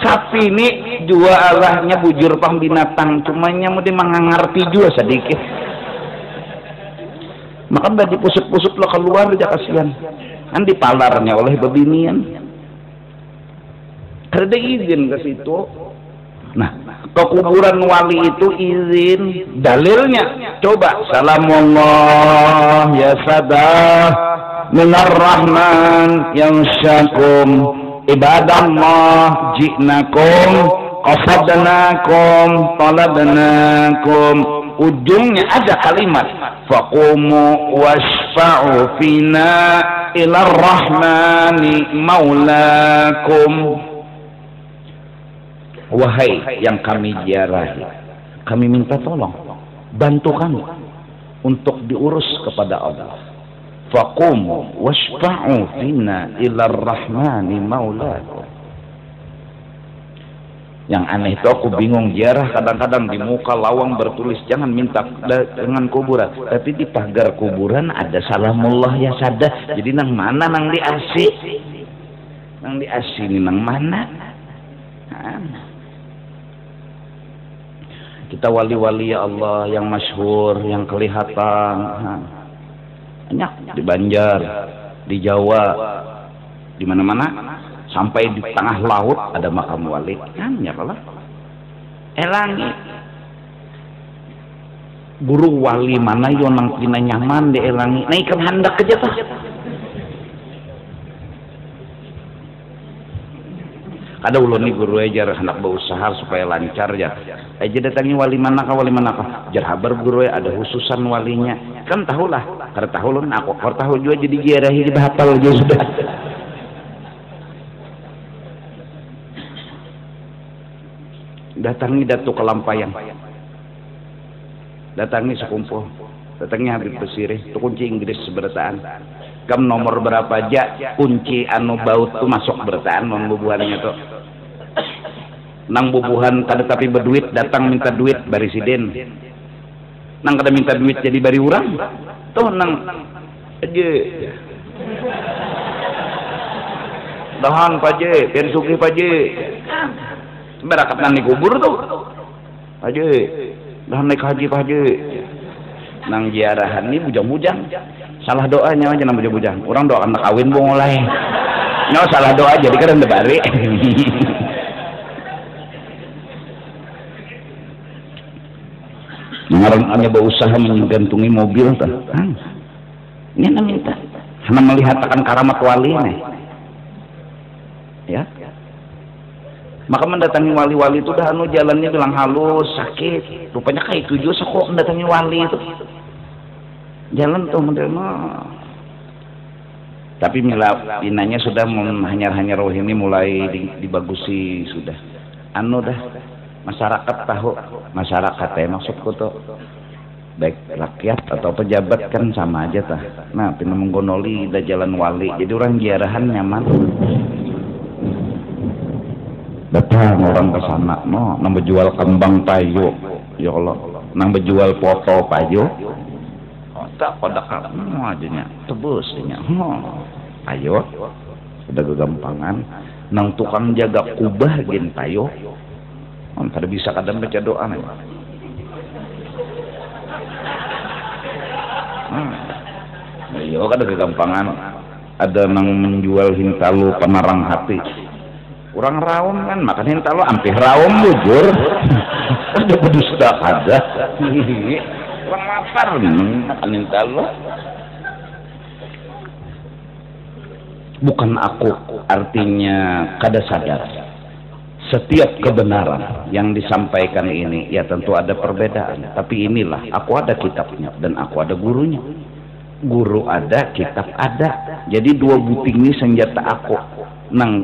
Sapi ini jua Allahnya bujur pang binatang, cumanya mau dimangangarti juga sedikit. Maka udah dipusut-pusut lo keluar aja kasihan. Kan dipalarnya oleh bebinian. Ada izin ke situ. Nah, ke kuburan wali itu izin. Dalilnya, coba salamullah ya sadah minar rahman yang syakum ibadallah ji'nakum qasadnakum talabnakum. Ujungnya ada kalimat faqumu wasfa'u fina ilar rahmani maulakum. Wahai yang kami ziarahi, kami minta tolong, bantu kami untuk diurus kepada Allah. faqumu washfa'u fina ila rahmani maulakum. Yang aneh itu aku bingung, ziarah kadang-kadang di muka lawang bertulis jangan minta dengan kuburan, tapi di pagar kuburan ada salamullah ya sada. Jadi nang mana nang di asi? Nang di asi ini nang mana? Kita wali-wali ya Allah yang masyhur, yang kelihatan. Banyak di Banjar, di Jawa, di mana-mana. Sampai di tengah laut ada makam wali. Ya Allah. Elangi. Guru wali mana yo nang pina nyaman di elangi. Naikkan handak aja tah. Ada ulun nih guru ajar hendak berusaha supaya lancar ya. Aja datangi wali mana kah? Jar habar guru ada khususan walinya. Kan tahulah. Karena tahu ulun aku tahu juga jadi giarahi di hafal aja sudah. Datangi Datuk Kelampayang, datangi sekumpul, datangi Habib Basirih, itu kunci Inggris seberataan. Kam nomor berapa aja kunci anu baut tuh masuk berataan non bubuhannya tuh. Nang bubuhan kada tapi berduit datang minta duit bari siden. Nang kada minta duit jadi bari urang. Tuh nang aja. Dahan paje, pian sugih paje. Berakat nang kubur tuh aja dah naik haji Pak Haji nang ziarahan ini bujang-bujang salah doanya aja nang bujang-bujang orang doa anak kawin mau mulai no salah doa jadi kan udah bari ngarang hanya berusaha menggantungi mobil tuh ini nang minta hanya melihat akan karamat wali nih ya. Maka mendatangi wali-wali itu dah anu jalannya bilang halus, sakit. Rupanya kayak itu juga kok mendatangi wali itu. Jalan tuh menerima. Tapi mila pinanya sudah hanyar-hanyar ini mulai dibagusi sudah. Anu dah masyarakat tahu, masyarakat ya maksudku tuh. Baik rakyat atau pejabat kan sama aja tah. Nah, pina menggonoli dah jalan wali. Jadi orang ziarahan nyaman. Datang orang ke sana, no, nang berjual kembang payu, ya Allah, nang berjual foto payu, tak pada kamu aja tebusnya, payu, sudah kegampangan, nang tukang jaga kubah gen payu, kada bisa kadang baca doa nih, ayo kada kegampangan, ada nang menjual hintalu penarang hati. Orang raum kan makan hintalo ampih raum bujur ada berdusta ada orang lapar makan hintalo bukan aku artinya kada sadar setiap kebenaran yang disampaikan ini ya tentu ada perbedaan tapi inilah aku ada kitabnya dan aku ada gurunya guru ada kitab ada jadi dua buting ini senjata aku nang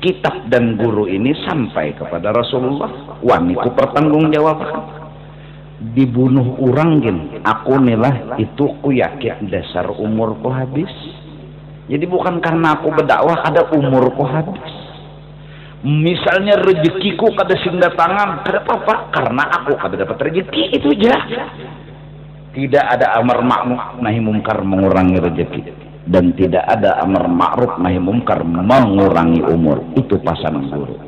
kitab dan guru ini sampai kepada Rasulullah waniku pertanggungjawabkan dibunuh orang gin aku nilah itu ku yakin dasar umurku habis jadi bukan karena aku berdakwah ada umurku habis misalnya rezekiku kada singgah tangan kada apa karena aku kada dapat rezeki itu aja tidak ada amar ma'ruf nahi mungkar mengurangi rezeki dan tidak ada amar ma'ruf nahi mungkar mengurangi umur itu pasangan guru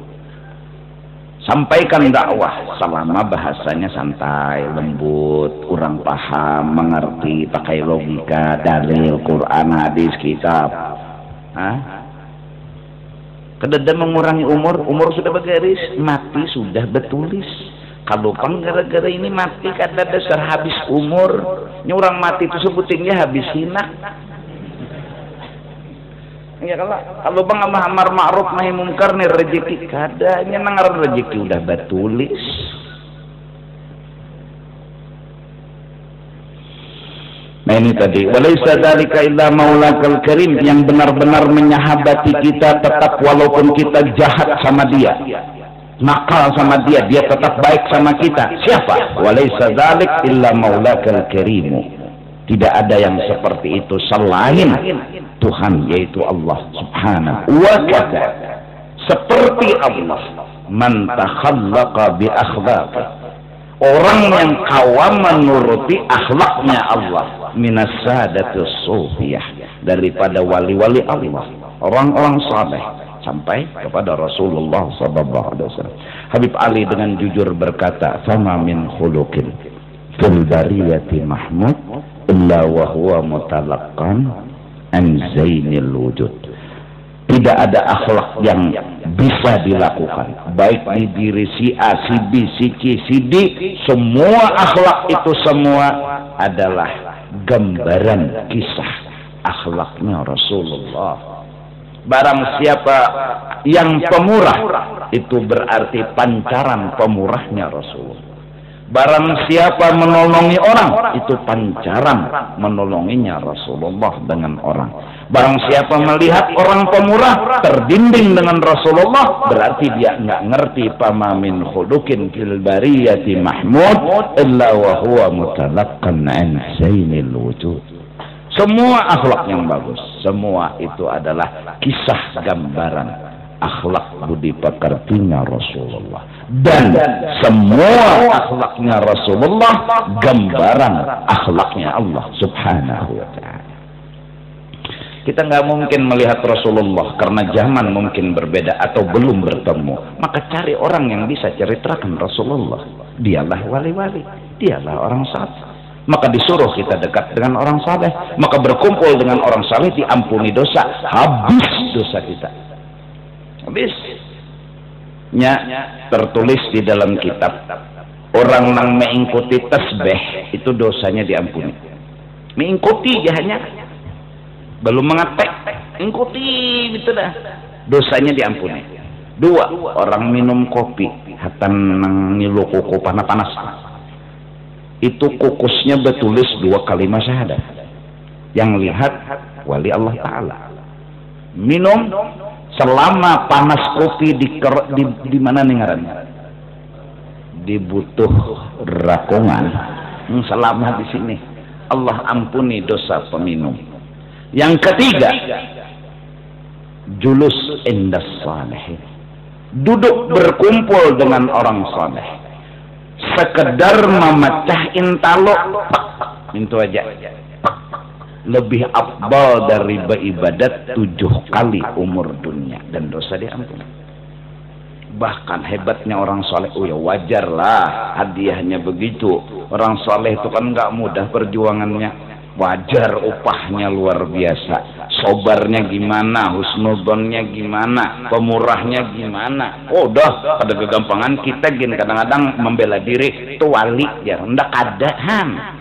sampaikan dakwah selama bahasanya santai lembut kurang paham mengerti pakai logika dalil Quran hadis kitab kedada mengurangi umur sudah bergaris mati sudah bertulis kalau pang gara-gara ini mati kada dasar habis umur orang mati itu sebutinnya habis hina. Ya kalau bang amar ma'ruf nahi mungkar nih rezeki kadanya nangar rezeki udah batulis. Nah ini tadi walaisa dzalika illa maulakal karim yang benar-benar menyahabati kita tetap walaupun kita jahat sama dia nakal sama dia tetap baik sama kita siapa walaisa dzalik illa maulakal karimu Tidak ada yang seperti itu selain Tuhan, yaitu Allah subhanahu wa ta'ala. Seperti Allah, man takhallaqa bi akhlaqi, orang yang kawam menuruti akhlaknya Allah, minas sadatus sufiyah, daripada wali-wali Allah, orang-orang saleh, sampai kepada Rasulullah sallallahu alaihi wasallam. Habib Ali dengan jujur berkata, "Fama min khuluqin fil bariyati mahmud illa wa huwa mutalaqqan an zainil wujud." Tidak ada akhlak yang bisa dilakukan, baik di diri si A, si B, si C, si D, semua akhlak itu semua adalah gambaran kisah akhlaknya Rasulullah. Barang siapa yang pemurah, itu berarti pancaran pemurahnya Rasulullah. Barang siapa menolongi orang, itu pancaran menolonginya Rasulullah dengan orang. Barang siapa melihat orang pemurah terdinding dengan Rasulullah, berarti dia nggak ngerti pama min khuluqin fil bariyati mahmud illa wa huwa mutalaqqan an zainil wujud. Semua akhlak yang bagus, semua itu adalah kisah gambaran akhlak budi pekertinya Rasulullah, dan semua akhlaknya Rasulullah gambaran akhlaknya Allah subhanahu wa ta'ala. Kita nggak mungkin melihat Rasulullah karena zaman mungkin berbeda atau belum bertemu, maka cari orang yang bisa ceritakan Rasulullah. Dialah wali-wali, dialah orang saleh. Maka disuruh kita dekat dengan orang saleh, maka berkumpul dengan orang saleh, diampuni dosa, habis dosa kita. Habis. Tertulis di dalam kitab, orang yang mengikuti tasbih itu dosanya diampuni. Mengikuti hanya belum mengetek, ikuti gitu dah, dosanya diampuni. Dua, orang minum kopi hatan ngilu kuku panas-panas, itu kukusnya bertulis 2 kalimat syahadat. Yang lihat wali Allah Ta'ala. Minum selama panas kopi di mana nih ngarannya? Di butuh rakungan. Selama di sini Allah ampuni dosa peminum. Yang ketiga, julus indas salih, duduk berkumpul dengan orang saleh, sekedar memecah talo, itu aja lebih afdal dari beribadat 7 kali umur dunia, dan dosa diampuni. Bahkan hebatnya orang soleh, oh ya wajarlah hadiahnya begitu. Orang soleh itu kan nggak mudah perjuangannya, wajar upahnya luar biasa. Sobarnya gimana, husnudonnya gimana, pemurahnya gimana. Oh udah pada kegampangan kita gini kadang-kadang membela diri itu wali ya, ndak ada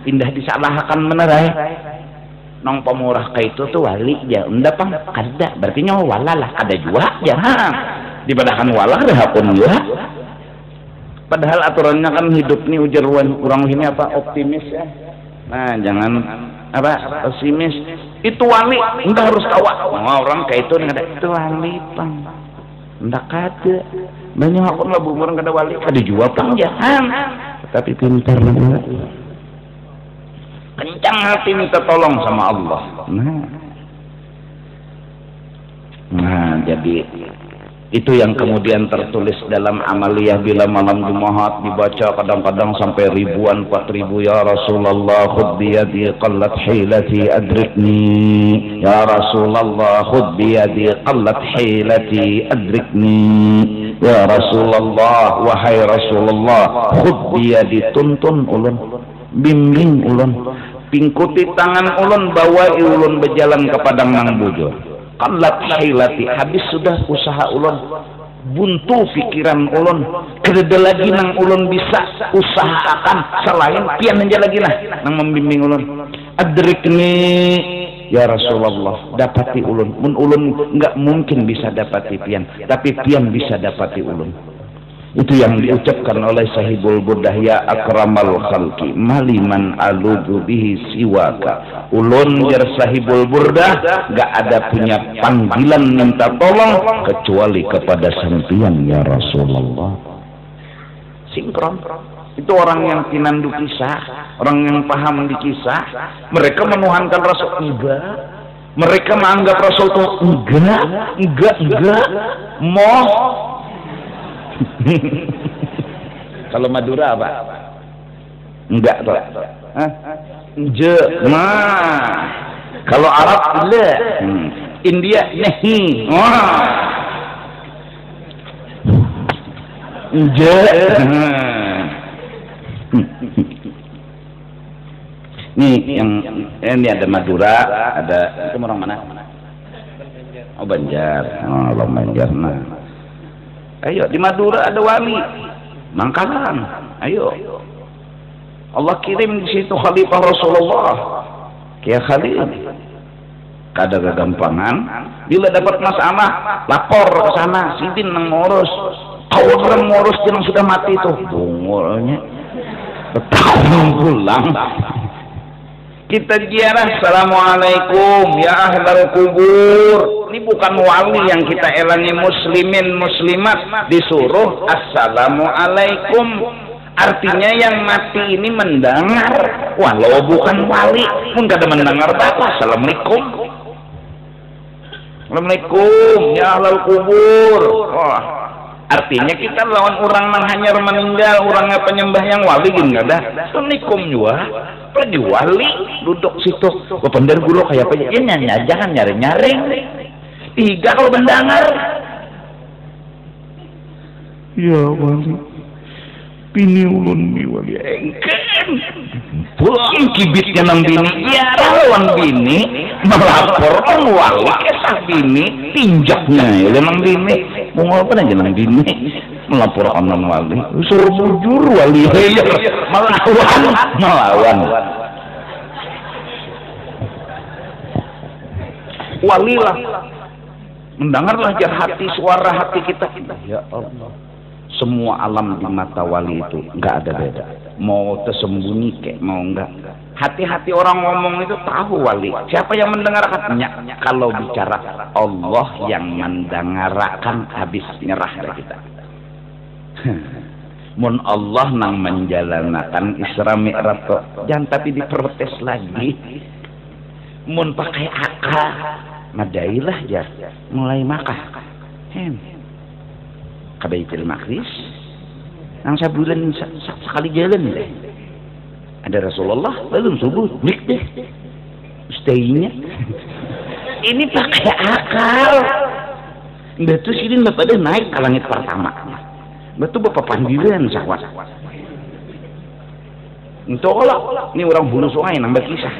indah disalahkan menerai. Nong pemurah kayak itu tuh wali ya, ndak pang kada, berarti nyawa walalah ada juga ya. Dibadakan walah deh pun ya. Padahal aturannya kan hidup nih ujar orang ini apa, optimis ya. Nah jangan apa pesimis. Itu wali enggak harus tawa. Mau orang kayak itu enggak ada, itu wali pang enggak ada. Banyak aku lah orang kada wali kada juga pang jangan, tapi pintar juga, kencang hati minta tolong sama Allah. Nah jadi itu yang kemudian tertulis dalam amaliyah bila malam Jumat dibaca kadang-kadang sampai ribuan, 4.000. Ya Rasulullah khud biyadi qallat hilati adrikni, ya Rasulullah khud biyadi qallat hilati adrikni, ya Rasulullah wahai Rasulullah khud biyadi tuntun ulun, bimbing ulun, pingkuti tangan ulun, bawa ulun berjalan ke padang nang bujur. Qallat hilati, habis sudah usaha ulun, buntu pikiran ulun, kedede lagi nang ulun bisa usahakan selain pian aja lagi lah nang membimbing ulun. Adrikni ya Rasulullah, dapati ulun. Mun ulun enggak mungkin bisa dapati pian, tapi pian bisa dapati ulun. Itu yang diucapkan oleh Sahibul Burdah, ya akramal khalqi maliman aludu bihi siwaka. Ulun jar Sahibul Burdah gak ada punya panggilan minta tolong kecuali kepada sampian ya Rasulullah. Sinkron. Itu orang yang tinandu kisah. Orang yang paham di kisah, mereka menuhankan Rasul enggak. Mereka menganggap Rasul itu enggak. Moh. Kalau Madura apa? Enggak toh. Hah? Je. Nah. Kalau Arab le. India nahi. Wah. Je. Nih yang ini ada Madura, ada itu orang mana? Oh Banjar. Oh Allah Banjar. Nah. Ayo di Madura ada wali. Mangkalan. Ayo. Allah kirim di situ Khalifah Rasulullah. Kiai Khalil. Kada gagampangan. Bila dapat masalah, lapor ke sana. Sidin nang ngurus. Tahu orang ngurus yang sudah mati itu. Bungulnya. Tahun pulang. Kita ziarah, assalamualaikum ya ahlal kubur. Ini bukan wali yang kita elangi, muslimin muslimat disuruh assalamualaikum. Artinya yang mati ini mendengar, walau bukan wali pun kada mendengar apa. Assalamualaikum. Assalamualaikum ya ahlal kubur. Wah, artinya kita lawan orang yang hanya meninggal, orangnya penyembah yang wali gini ada. Assalamualaikum juga. Pergi wali duduk situ. Pendar guru kayak apa? Ya nyanyi, jangan nyaring-nyaring. Tiga kalau mendengar. Ya wali. Bini ulun bi wali engken. Pulang kibitnya nang bini. Ya lawan bini melapor wali kesah bini tinjaknya ya nang bini. Mau apa aja nang bini? Melapor nang wali. Suruh bujur wali. Melawan. Walilah. Mendengarlah jar hati, suara hati kita. Ya Allah. Semua alam di mata wali itu nggak ada beda. Mau tersembunyi kayak mau enggak. Hati-hati orang ngomong itu tahu wali. Siapa yang mendengarkannya? Kalau bicara Allah yang mendengarkan habis nyerah dari kita. Mun Allah nang menjalanakan Isra Mi'raj jangan tapi diprotes lagi. Mun pakai akal madailah jar mulai makah. Ka Baitul Maqdis nang sabulan sekali jalan deh. Ada Rasulullah belum subuh blik deh. Stay-nya. Ini pakai akal. Betul sidin bapak deh naik ke langit pertama. Betul bapak pandiran sawat. Entahlah, ini orang Hulu Sungai nambah kisah.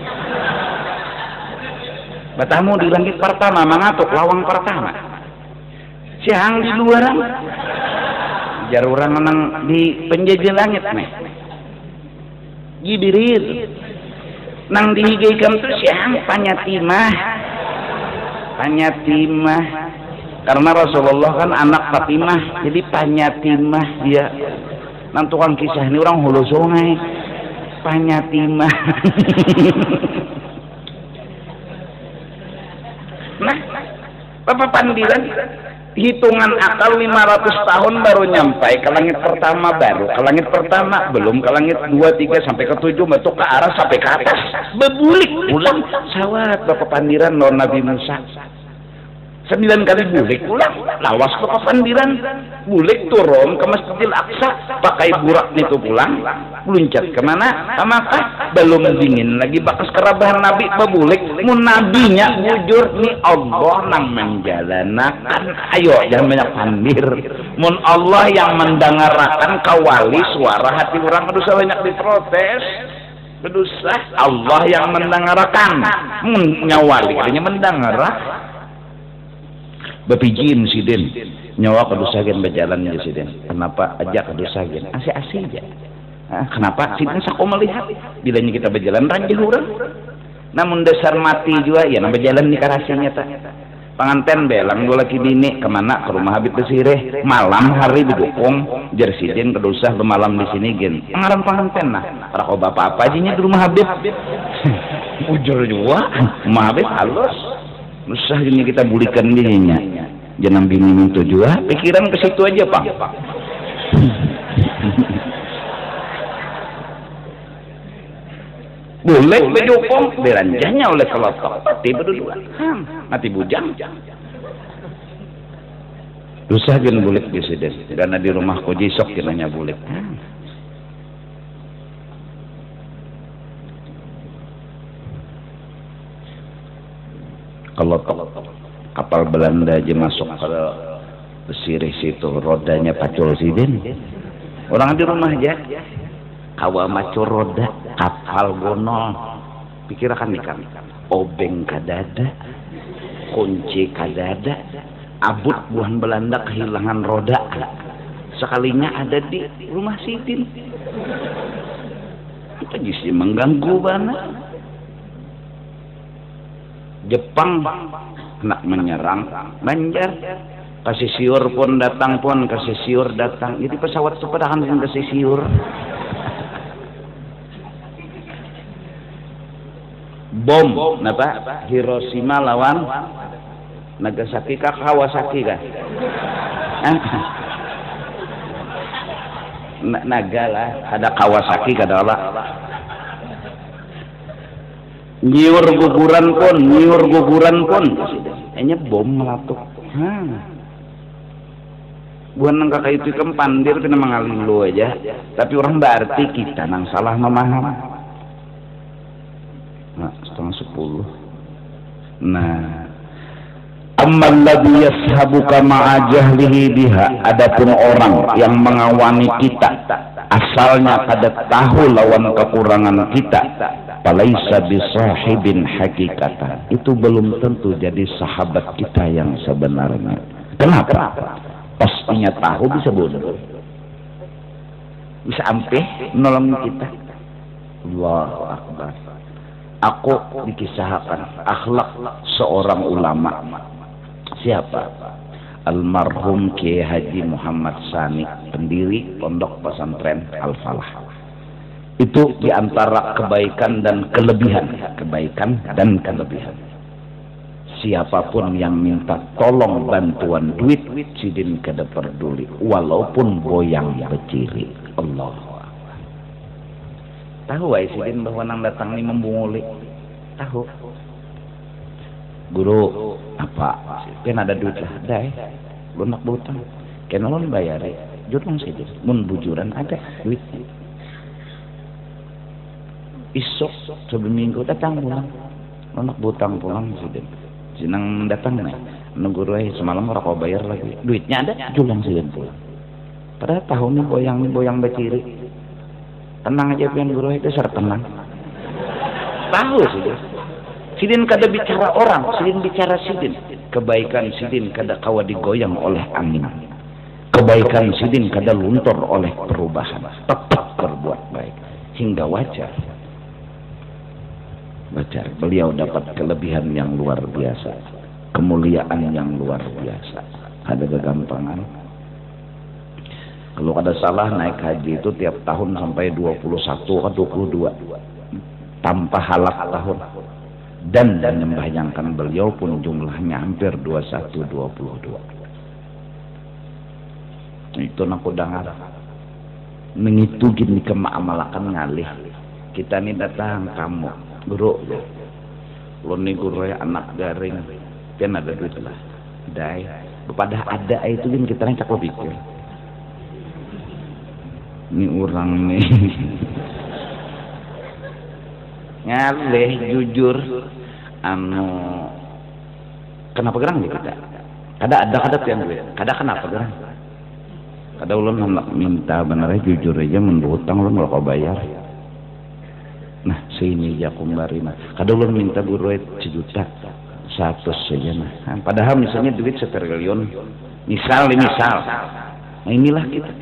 Batamu di langit pertama mangatuk lawang pertama. Siang di luaran. Jar orang menang di penjajah langit nih. Jibril nang dihigaikan tuh siang panyatimah karena Rasulullah kan anak Fatimah jadi panyatimah dia nang tukang kisah ini orang Hulu Sungai panyatimah. Nah Bapak Pandiran hitungan akal 500 tahun baru nyampai ke langit pertama, baru ke langit pertama, belum ke langit 2, 3 sampai ke 7, betul ke arah sampai ke atas, bebulik pulang sawat Bapak Pandiran lawan Nabi Musa 9 kali bulik pulang, lawas Bapak Pandiran bulik turun ke Masjidil Aqsa pakai burak itu pulang, meluncat kemana? Ke Makkah, belum dingin lagi bakas kerabahan Nabi bebulik, mun nabinya bujur nih Allah nang menjalanakan. Ayo jangan banyak pandir. Mun Allah yang mendengarkan kawali suara hati orang kedusa banyak diprotes. Kedusa Allah yang mendengarkan. Mun nyawali katanya mendengar. Bepijin sidin nyawa kedusagen berjalan ya sidin. Kenapa aja kedusagen? Asih-asih aja. Kenapa sidin saku melihat bilanya kita berjalan ranjah orang. Namun dasar mati juga ya nambah jalan di karasinya tak. Penganten belang dua laki bini kemana ke rumah Habib Besireh malam hari didukung jersidin kedusah lu malam di sini gen ngaran penganten nah para kau bapak apa aja di rumah Habib ujur juga rumah Habib halus usah gini kita bulikan dirinya jangan bini minta juga pikiran ke situ aja Pak. Boleh bejokong diranjahnya oleh kelotok pati berdua mati bujang susah gen bulik presiden karena di rumah koji sok kinanya bulik kalau kapal Belanda aja masuk ke pesisir situ rodanya pacul sidin orang di rumah aja kawa macul roda kapal gonol pikirkan ikan obeng kadada kunci kadada abut buhan Belanda kehilangan roda sekalinya ada di rumah sidin itu justru mengganggu banget. Jepang nak menyerang Banjar kasih siur pun datang pun kasih siur datang jadi pesawat sepedahan yang kasih siur bom napa Hiroshima lawan Nagasaki kah Kawasaki kah naga lah ada Kawasaki kada lah nyiur guguran pun hanya bom melatuk bukan nang kakak itu pandir kena mengalilu aja tapi orang berarti kita nang salah memaham nah 9:30 nah ammal ladzi yashabuka ma'a jahlihi biha adapun orang yang mengawani kita asalnya kada tahu lawan kekurangan kita falaisa bisahibin hakikatan itu belum tentu jadi sahabat kita yang sebenarnya. Kenapa? Pastinya tahu bisa bodoh bisa ampe nolong kita. Allahu Akbar. Aku dikisahkan akhlak seorang ulama. Siapa? Almarhum Kiai Haji Muhammad Sani, pendiri Pondok Pesantren Al-Falah. Itu diantara kebaikan dan kelebihan. Siapapun yang minta tolong bantuan duit, sidin kada peduli, walaupun boyang beciri. Allah. Tahu ay sidin bahwa nang datang ni membunguli. Tahu. Guru apa? Kan ada duit lah, dai. Lunak butang. Kenalon bayar. Jurang saja. Mun bujuran ada duit. Isok sebelum minggu datang pulang. Lunak butang pulang sidin. Sinang datang nih. Nunggu semalam rokok bayar lagi. Duitnya ada, julang sidin pulang. Padahal tahun ini boyang beciri. Tenang aja pian guru itu ser tenang. Tahu sidin. Sidin kada bicara orang, sidin bicara sidin. Kebaikan sidin kada kawa digoyang oleh angin. Kebaikan sidin kada luntur oleh perubahan. Tetap berbuat baik hingga wajar. Beliau dapat kelebihan yang luar biasa, kemuliaan yang luar biasa. Ada kegampangan. Kalau ada salah naik haji itu tiap tahun sampai 21 atau 22 tanpa halak tahun. Dan membayangkan beliau pun jumlahnya hampir 21-22. Itu nak dengar. Mengitu gini kemaamalakan ngalih. Kita ini datang kamu, guru. Lo nih guru ya anak garing. Kan ada duit lah. Dai. Kepada ada itu kan kita nih cakap pikir. Ini orang nih. Ngalih jujur kenapa gerang nih kita ada yang duit kenapa gerang ulun minta benernya jujur aja menurutang ulun kalau kau bayar nah sini aja kumbari ulun minta guru 1 juta 100 saja nah padahal misalnya duit 1 triliun misal nah inilah kita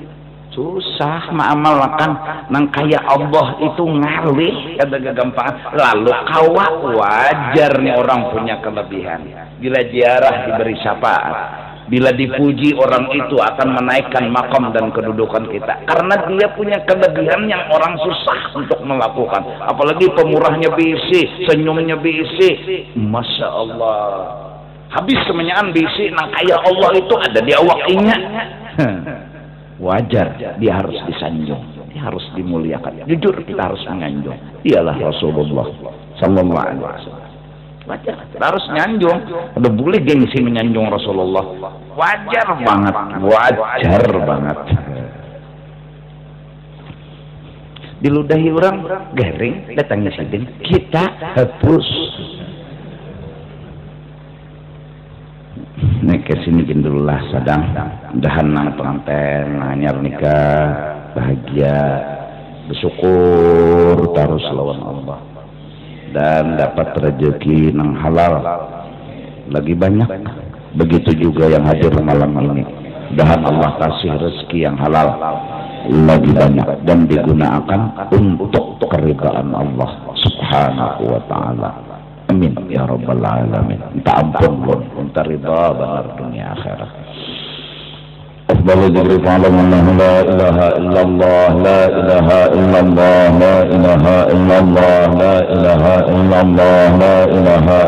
susah mengamalkan nang kaya Allah itu ngalih kada gampang lalu kawa wajar nih orang punya kelebihan bila ziarah diberi syafaat bila dipuji orang itu akan menaikkan makom dan kedudukan kita karena dia punya kelebihan yang orang susah untuk melakukan apalagi pemurahnya bisi senyumnya bisi Masya Allah habis kemenyaan bisi nang kaya Allah itu ada di awak inya wajar dia harus disanjung harus dimuliakan. Jujur kita harus menyanjung. Iyalah Rasulullah sallallahu alaihi wasallam. Wajar, kita harus nyanjung. Udah boleh gengsi menyanjung Rasulullah. Wajar banget, wajar banget. Diludahi orang garing, datangnya sidin, kita hapus. Nih kesini dulu lah sadang, mudahan nang pengantin, anyar nikah, bahagia, bersyukur terus lawan Allah, dan dapat rezeki nang halal lagi banyak. Begitu juga yang hadir malam ini, mudahan Allah kasih rezeki yang halal lagi banyak dan digunakan untuk keridhaan Allah subhanahu wa ta'ala. Amin ya rabbal alamin. Minta ampun pun, minta ridha benar dunia akhirat. Afdalu dzikri fa'lamu la ilaha illallah, la ilaha illallah, la ilaha illallah, la ilaha illallah, la ilaha